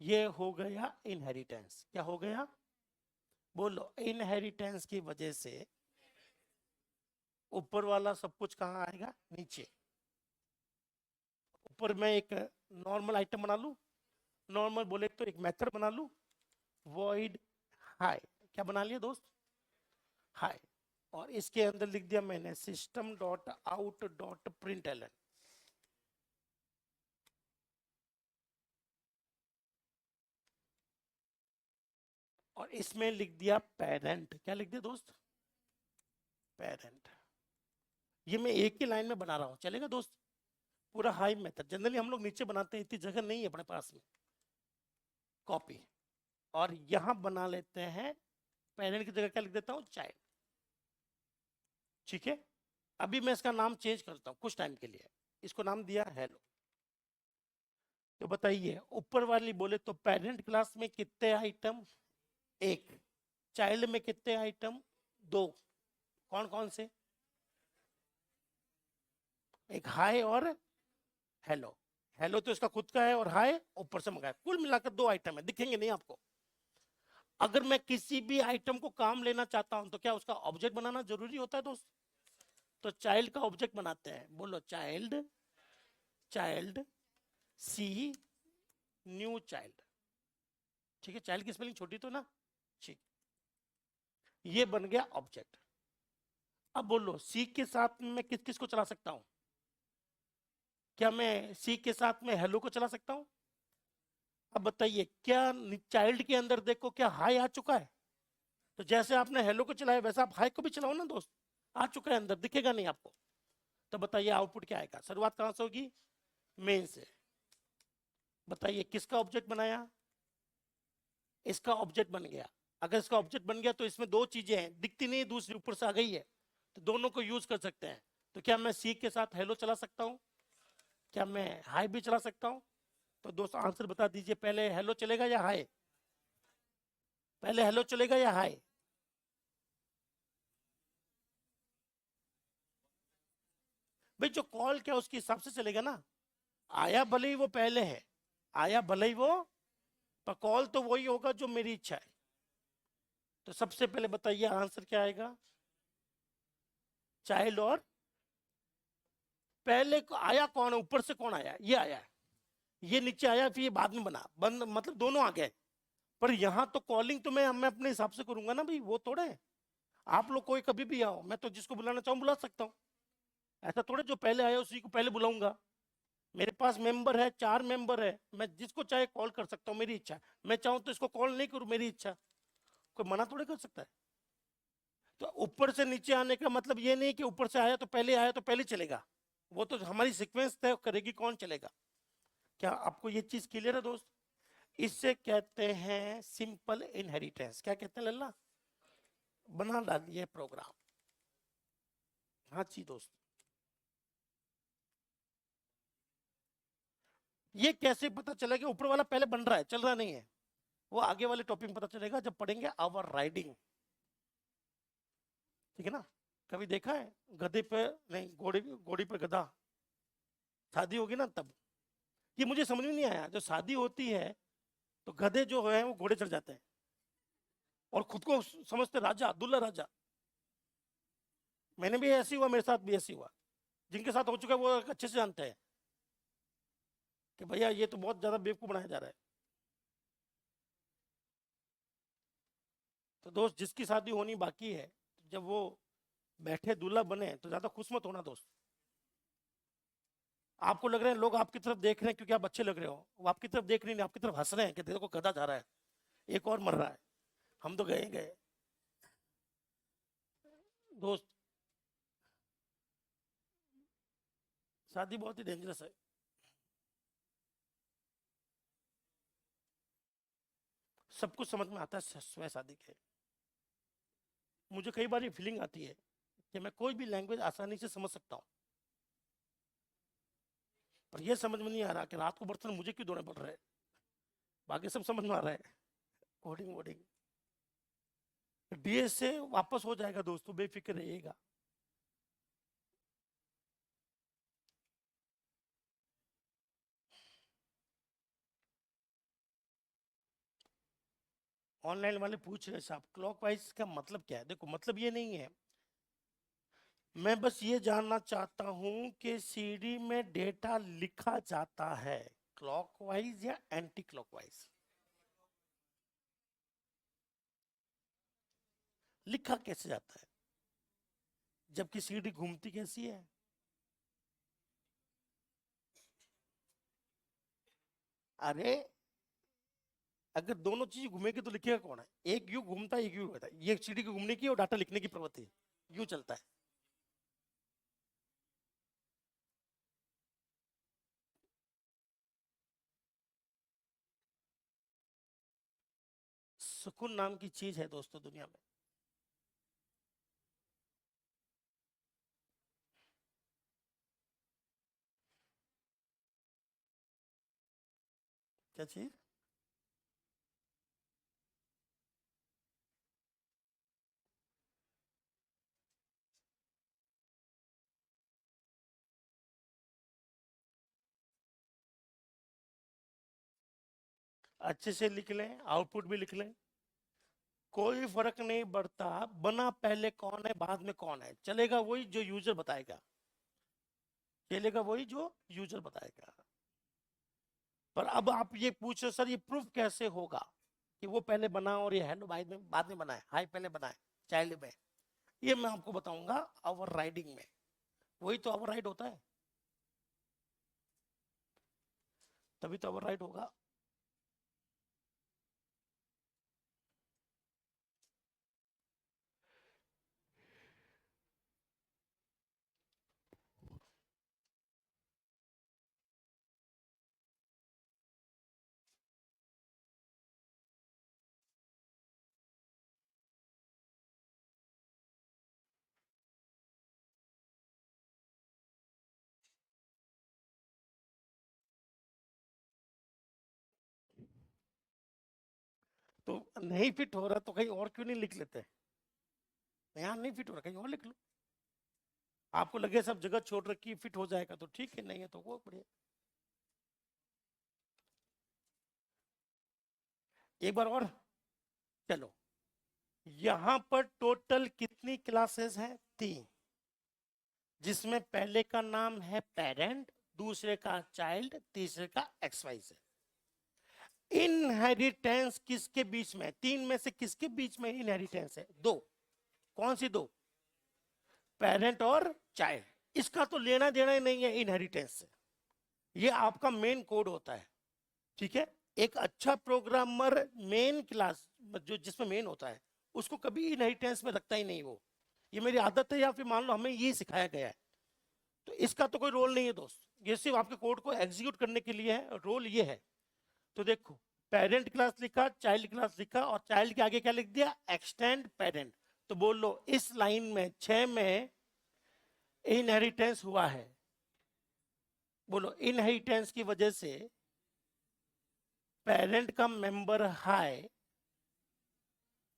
ये हो गया इनहेरिटेंस। क्या हो गया? बोलो, इनहेरिटेंस की वजह से ऊपर वाला सब कुछ कहां आएगा? नीचे। ऊपर मैं एक नॉर्मल आइटम बना लूं, नॉर्मल बोले तो एक मेथड बना लूं, वॉइड हाई। क्या बना लिया दोस्त? हाई। और इसके अंदर लिख दिया मैंने system dot out dot println. और इसमें लिख दिया पेरेंट। क्या लिख दिया दोस्त? पेरेंट। ये मैं एक ही लाइन में बना रहा हूं, चलेगा दोस्त? पूरा हाई मेथड जनरली हम लोग नीचे बनाते हैं, इतनी जगह नहीं है अपने पास में। कॉपी, और यहां बना लेते हैं पेरेंट की जगह क्या लिख देता हूं? चाइल्ड। ठीक है, अभी मैं इसका नाम चेंज करता हूं कुछ टाइम के लिए, इसको नाम दिया हेलो। तो बताइए ऊपर वाली बोले तो पेरेंट क्लास में कितने आइटम? 1। चाइल्ड में कितने आइटम? 2। कौन कौन से? एक हाय और हेलो। हेलो तो इसका खुद का है, और हाय ऊपर से मंगाया, कुल मिलाकर 2 आइटम है, दिखेंगे नहीं आपको। अगर मैं किसी भी आइटम को काम लेना चाहता हूं तो क्या उसका ऑब्जेक्ट बनाना जरूरी होता है दोस्त? तो चाइल्ड का ऑब्जेक्ट बनाते हैं। बोलो चाइल्ड, चाइल्ड सी न्यू चाइल्ड। ठीक है, चाइल्ड की स्पेलिंग छोटी तो ना? ठीक, ये बन गया ऑब्जेक्ट। अब बोलो सी के साथ में मैं किस किस को चला सकता हूं? क्या मैं सी के साथ में हेलो को चला सकता हूं? अब बताइए क्या चाइल्ड के अंदर देखो क्या हाई आ चुका है? तो जैसे आपने हेलो को चलाया वैसा आप हाई को भी चलाओ ना दोस्त, आ चुका है अंदर, दिखेगा नहीं आपको। तो बताइए आउटपुट क्या आएगा? शुरुआत कहां से होगी? मेन से। बताइए किसका ऑब्जेक्ट बनाया? इसका ऑब्जेक्ट बन गया। अगर इसका ऑब्जेक्ट बन गया तो इसमें 2 चीजें हैं, दिखती नहीं, दूसरी ऊपर से आ गई है, तो दोनों को यूज कर सकते हैं। तो क्या मैं सी के साथ हेलो चला सकता हूं? क्या मैं हाई भी चला सकता हूं? तो दोस्तों आंसर बता दीजिए, पहले हेलो चलेगा या हाई? पहले हेलो चलेगा या हाई? भाई जो कॉल क्या उसके हिसाब से चलेगा ना। आया भले ही वो पहले है, आया भले ही वो, पर कॉल तो वही होगा जो मेरी इच्छा है। तो सबसे पहले बताइए आंसर क्या आएगा? चाइल्ड। और पहले को आया कौन है? ऊपर से कौन आया? ये आया है, ये नीचे आया, फिर ये बाद में बना, बंद मतलब दोनों आ गए। पर यहाँ तो कॉलिंग तो मैं अपने हिसाब से करूंगा ना भाई, वो थोड़े है। आप लोग कोई कभी भी आओ, मैं तो जिसको बुलाना चाहूँ बुला सकता हूँ। ऐसा थोड़े जो पहले आया उसी को पहले बुलाऊंगा। मेरे पास मेंबर है, 4 मेंबर है, मैं जिसको चाहे कॉल कर सकता हूँ, मेरी इच्छा। मैं चाहूँ तो इसको कॉल नहीं करूँ, मेरी इच्छा, कोई मना थोड़े कर सकता है। तो ऊपर से नीचे आने का मतलब ये नहीं कि ऊपर से आया तो पहले चलेगा। वो तो हमारी सीक्वेंस तय करेगी कौन चलेगा। क्या आपको ये चीज क्लियर है दोस्त? इससे कहते हैं सिंपल इनहेरिटेंस। क्या कहते हैं लल्ला? बना डालिए प्रोग्राम। हाँ जी दोस्त, ये कैसे पता चला कि ऊपर वाला पहले बन रहा है, चल रहा नहीं है? वो आगे वाले टॉपिक में पता चलेगा जब पढ़ेंगे आवर राइडिंग। ठीक है ना? कभी देखा है गधे पे, नहीं घोड़े, घोड़ी पे गधा, शादी होगी ना तब। ये मुझे समझ में नहीं आया, जो शादी होती है तो गधे जो है वो घोड़े चढ़ जाते हैं और खुद को समझते राजा, दुल्ला राजा। मैंने भी ऐसी हुआ, मेरे साथ भी ऐसी हुआ। जिनके साथ हो चुका है वो अच्छे से जानते हैं कि भैया ये तो बहुत ज्यादा बेवकूफ बनाया जा रहा है। तो दोस्त जिसकी शादी होनी बाकी है, जब वो बैठे दूल्हा बने तो ज्यादा खुश मत होना दोस्त। आपको लग रहे हैं लोग आपकी तरफ देख रहे हैं क्योंकि आप अच्छे लग रहे हो, वो आपकी तरफ देख नहीं, आपकी तरफ हंस रहे हैं कि देखो गधा जा रहा है, एक और मर रहा है, हम तो गए गए। दोस्त शादी बहुत ही डेंजरस है। सब कुछ समझ में आता है स्वयं शादी के। मुझे कई बार ये फीलिंग आती है कि मैं कोई भी लैंग्वेज आसानी से समझ सकता हूँ, पर यह समझ में नहीं आ रहा कि रात को बर्तन मुझे क्यों धोने पड़ रहे हैं। बाकी सब समझ में आ रहा है, कोडिंग वोडिंग। डीएस से वापस हो जाएगा दोस्तों, बेफिक्र रहिएगा। ऑनलाइन वाले पूछ रहे साहब क्लॉकवाइज का मतलब क्या है? देखो मतलब ये नहीं है, मैं बस ये जानना चाहता हूं कि सीडी में डेटा लिखा जाता है क्लॉकवाइज या एंटी क्लॉकवाइज। लिखा कैसे जाता है जबकि सीडी घूमती कैसी है? अरे अगर दोनों चीज घूमेगी तो लिखेगा कौन है? एक यू घूमता है, एक यू होता है। ये सीडी की घूमने की और डाटा लिखने की प्रवृत्ति है, यू चलता है। सुकून नाम की चीज है दोस्तों दुनिया में। क्या चीज? अच्छे से लिख लें, आउटपुट भी लिख लें, कोई फर्क नहीं पड़ता बना पहले कौन है बाद में कौन है, चलेगा वही जो यूजर बताएगा, चलेगा वही जो यूजर बताएगा। पर अब आप ये पूछ रहे सर ये प्रूफ कैसे होगा कि वो पहले बना और ये हेलो बाद में बनाए, हाई पहले बनाए चाइल्ड में? ये मैं आपको बताऊंगा ओवर राइडिंग में। वही तो ओवर राइड होता है, तभी तो ओवर राइड होगा। तो नहीं फिट हो रहा तो कहीं और क्यों नहीं लिख लेते? यहाँ नहीं फिट हो रहा कहीं और लिख लो। आपको लगे सब जगह छोड़ रखी फिट हो जाएगा तो ठीक है, नहीं है तो वो बढ़िया। एक बार और, चलो। यहां पर टोटल कितनी क्लासेस हैं? 3, जिसमें पहले का नाम है पेरेंट, दूसरे का चाइल्ड, तीसरे का एक्स वाई जेड। इनहेरिटेंस किसके बीच में? तीन में से किसके बीच में इनहेरिटेंस है? दो। कौन सी दो? पेरेंट और चाइल्ड। इसका तो लेना देना ही नहीं है इनहेरिटेंस से, ये आपका मेन कोड होता है, ठीक है। एक अच्छा प्रोग्रामर मेन क्लास जो जिसमें मेन होता है उसको कभी इनहेरिटेंस में रखता ही नहीं वो। ये मेरी आदत है या फिर मान लो हमें ये सिखाया गया है। तो इसका तो कोई रोल नहीं है दोस्त, ये सिर्फ आपके कोड को एग्जीक्यूट करने के लिए है, रोल ये है। तो देखो, पेरेंट क्लास लिखा, चाइल्ड क्लास लिखा, और चाइल्ड के आगे क्या लिख दिया? Extend parent. तो बोल लो इस लाइन में 6 में इनहेरिटेंस हुआ है। बोलो इनहेरिटेंस की वजह से पेरेंट का मेंबर हाई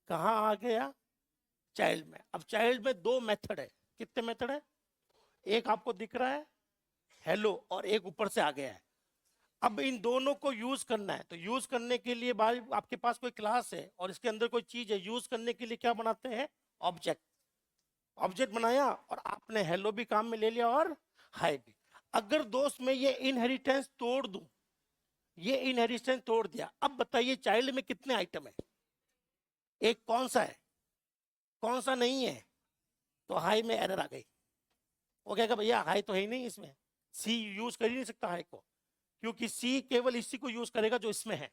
कहां आ गया? चाइल्ड में। अब चाइल्ड में दो मेथड है। कितने मेथड है? एक आपको दिख रहा है हेलो, और एक ऊपर से आ गया है। अब इन दोनों को यूज करना है, तो यूज करने के लिए बाद आपके पास कोई क्लास है और इसके अंदर कोई चीज है, यूज करने के लिए क्या बनाते हैं? ऑब्जेक्ट। ऑब्जेक्ट बनाया और आपने हेलो भी काम में ले लिया और हाई भी। अगर दोस्त मैं ये इनहेरिटेंस तोड़ दूं, ये इनहेरिटेंस तोड़ दिया, अब बताइए चाइल्ड में कितने आइटम है? एक कौन सा है, कौन सा नहीं है? तो हाई में एरर आ गई। वो कहेगा भैया हाई तो है ही नहीं इसमें, सी यूज कर ही नहीं सकता हाई को, क्योंकि सी केवल इसी को यूज करेगा जो इसमें है।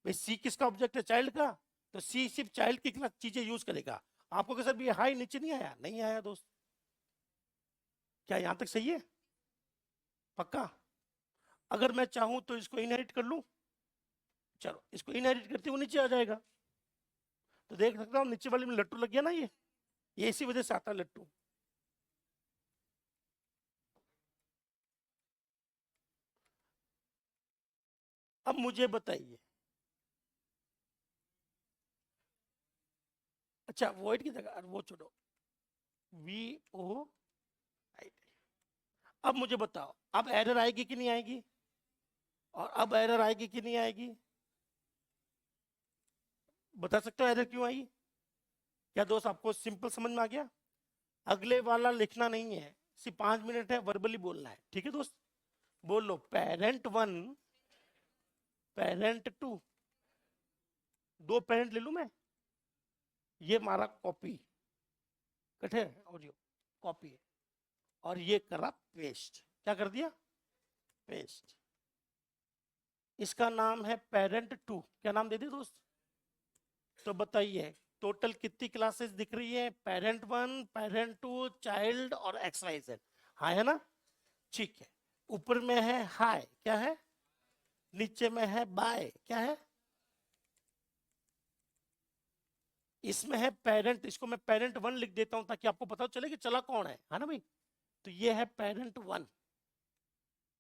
भाई सी किसका ऑब्जेक्ट है? चाइल्ड का। तो सी सिर्फ चाइल्ड की चीजें यूज करेगा। आपको कैसे भी हाई नीचे नहीं आया? नहीं आया दोस्त। क्या यहां तक सही है? पक्का? अगर मैं चाहूं तो इसको इनहेरिट कर लूं। चलो इसको इनहेरिट करते हुए नीचे आ जाएगा। तो देख सकता हूं नीचे वाले में लट्टू लग गया ना, ये इसी वजह से आता है लट्टू। अब मुझे बताइए, अच्छा वॉइड की जगह वो छोड़ो, वी ओ आई। अब मुझे बताओ, अब एरर आएगी कि नहीं आएगी? और अब एरर आएगी कि नहीं आएगी? बता सकते हो एरर क्यों आई? क्या दोस्त आपको सिंपल समझ में आ गया? अगले वाला लिखना नहीं है, सिर्फ 5 मिनट है, वर्बली बोलना है, ठीक है दोस्त। बोलो पेरेंट 1, पेरेंट 2। दो पेरेंट ले लू मैं, ये मारा कॉपी, कटे और ये कॉपी है, और ये करा पेस्ट। क्या कर दिया? पेस्ट। इसका नाम है पेरेंट 2। क्या नाम दे दिया दोस्त? तो बताइए टोटल कितनी क्लासेस दिख रही है? पेरेंट 1, पेरेंट 2, चाइल्ड और एक्स वाई जेड। हाँ है ना? ठीक है। ऊपर में है हाय, क्या है? नीचे में है बाय, क्या है? इसमें है पेरेंट, इसको मैं पेरेंट 1 लिख देता हूं ताकि आपको पता चले कि चला कौन है ना भाई? तो ये है पेरेंट 1,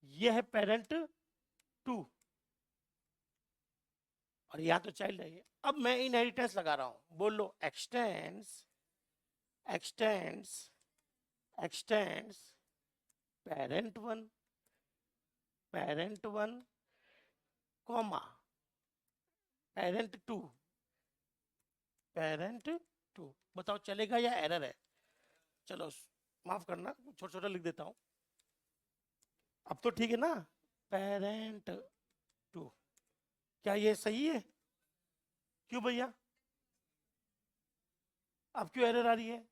ये है पेरेंट 2, और यहां तो चाइल्ड है ये। अब मैं इनहेरिटेंस लगा रहा हूं, बोलो x tends, x tends, x tends parent 1, parent 1 comma parent 2, parent 2। बताओ चलेगा या एरर है? चलो माफ करना, छोटा छोटा लिख देता हूं। अब तो ठीक है ना? पेरेंट 2। क्या ये सही है? क्यों भैया? अब क्यों एरर आ रही है?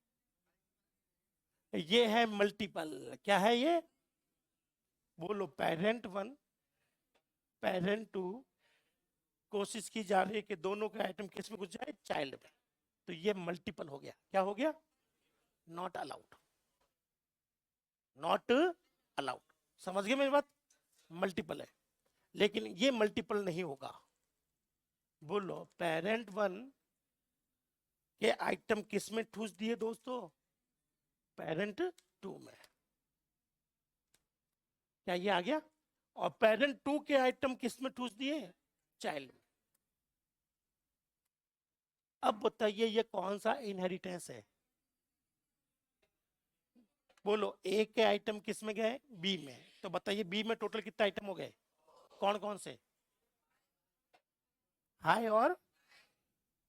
ये है मल्टीपल। क्या है ये? बोलो पेरेंट 1, पेरेंट 2, कोशिश की जा रही है कि दोनों के आइटम किस में घुस जाए? चाइल्ड में। तो ये मल्टीपल हो गया। क्या हो गया? Not allowed, not allowed. समझ गए मेरी बात? मल्टीपल है, लेकिन ये मल्टीपल नहीं होगा। बोलो पेरेंट 1 के आइटम किस में ठूस दिए दोस्तों? पेरेंट 2 में। क्या ये आ गया? और पेरेंट 2 के आइटम किस में ठूस दिए? चाइल्ड में। अब बताइए ये कौन सा इनहेरिटेंस है? बोलो ए के आइटम किस में गए? बी में। तो बताइए बी में टोटल कितने आइटम हो गए? कौन कौन से? हाई और,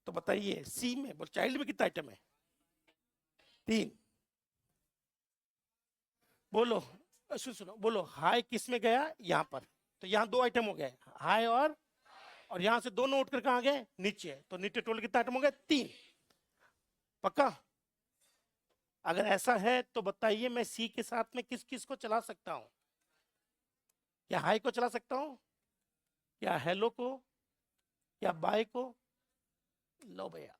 तो बताइए सी में, बोलो चाइल्ड में कितना आइटम है? 3। बोलो सुनो, बोलो हाई किस में गया? यहां पर। तो यहां 2 आइटम हो गए, हाई और, और यहां से दोनों उठकर कहां गए, नीचे। तो नीचे टोटल कितना आइटम हो गया, 3। पक्का? अगर ऐसा है तो बताइए मैं सी के साथ में किस किस को चला सकता हूं? क्या हाई को चला सकता हूं, या हेलो को, या बाय को? लो भैया,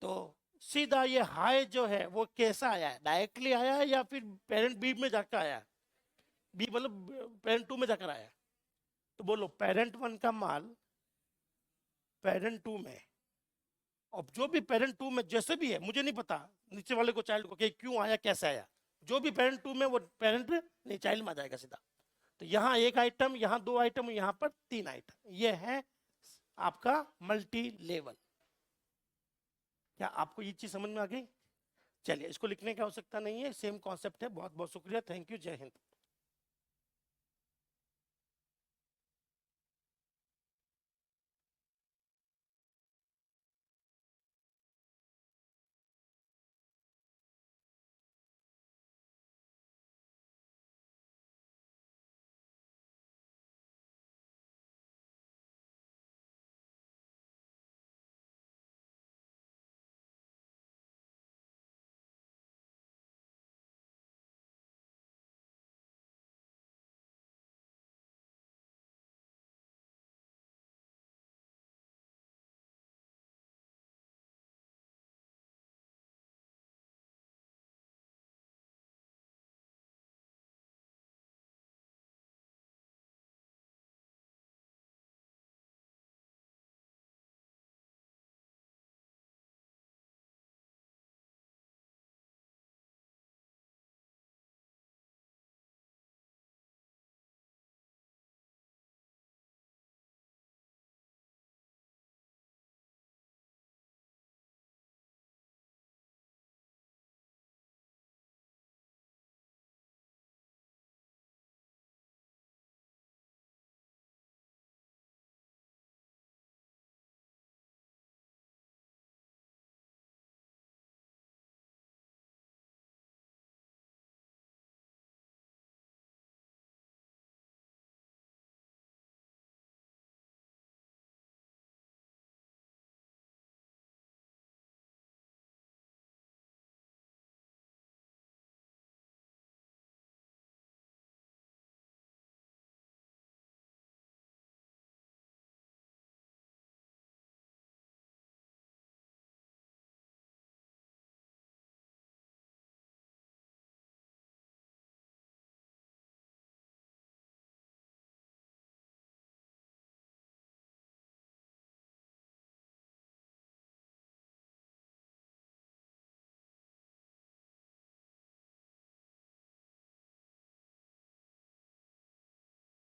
तो सीधा ये हाई जो है वो कैसा आया है, डायरेक्टली आया है या फिर पेरेंट बी में जाकर आया है? बी मतलब पेरेंट 2 में जाकर आया है। तो बोलो पेरेंट 1 का माल पेरेंट 2 में, अब जो भी पेरेंट 2 में जैसे भी है, मुझे नहीं पता नीचे वाले को, चाइल्ड को, कि क्यों आया कैसे आया, जो भी पेरेंट 2 में वो पेरेंट नहीं चाइल्ड में आ जाएगा सीधा। तो यहाँ 1 आइटम, यहाँ 2 आइटम, यहाँ पर 3 आइटम। ये है आपका मल्टी लेवल। क्या आपको ये चीज समझ में आ गई? चलिए, इसको लिखने की आवश्यकता नहीं है, सेम कॉन्सेप्ट है। बहुत बहुत शुक्रिया, थैंक यू, जय हिंद।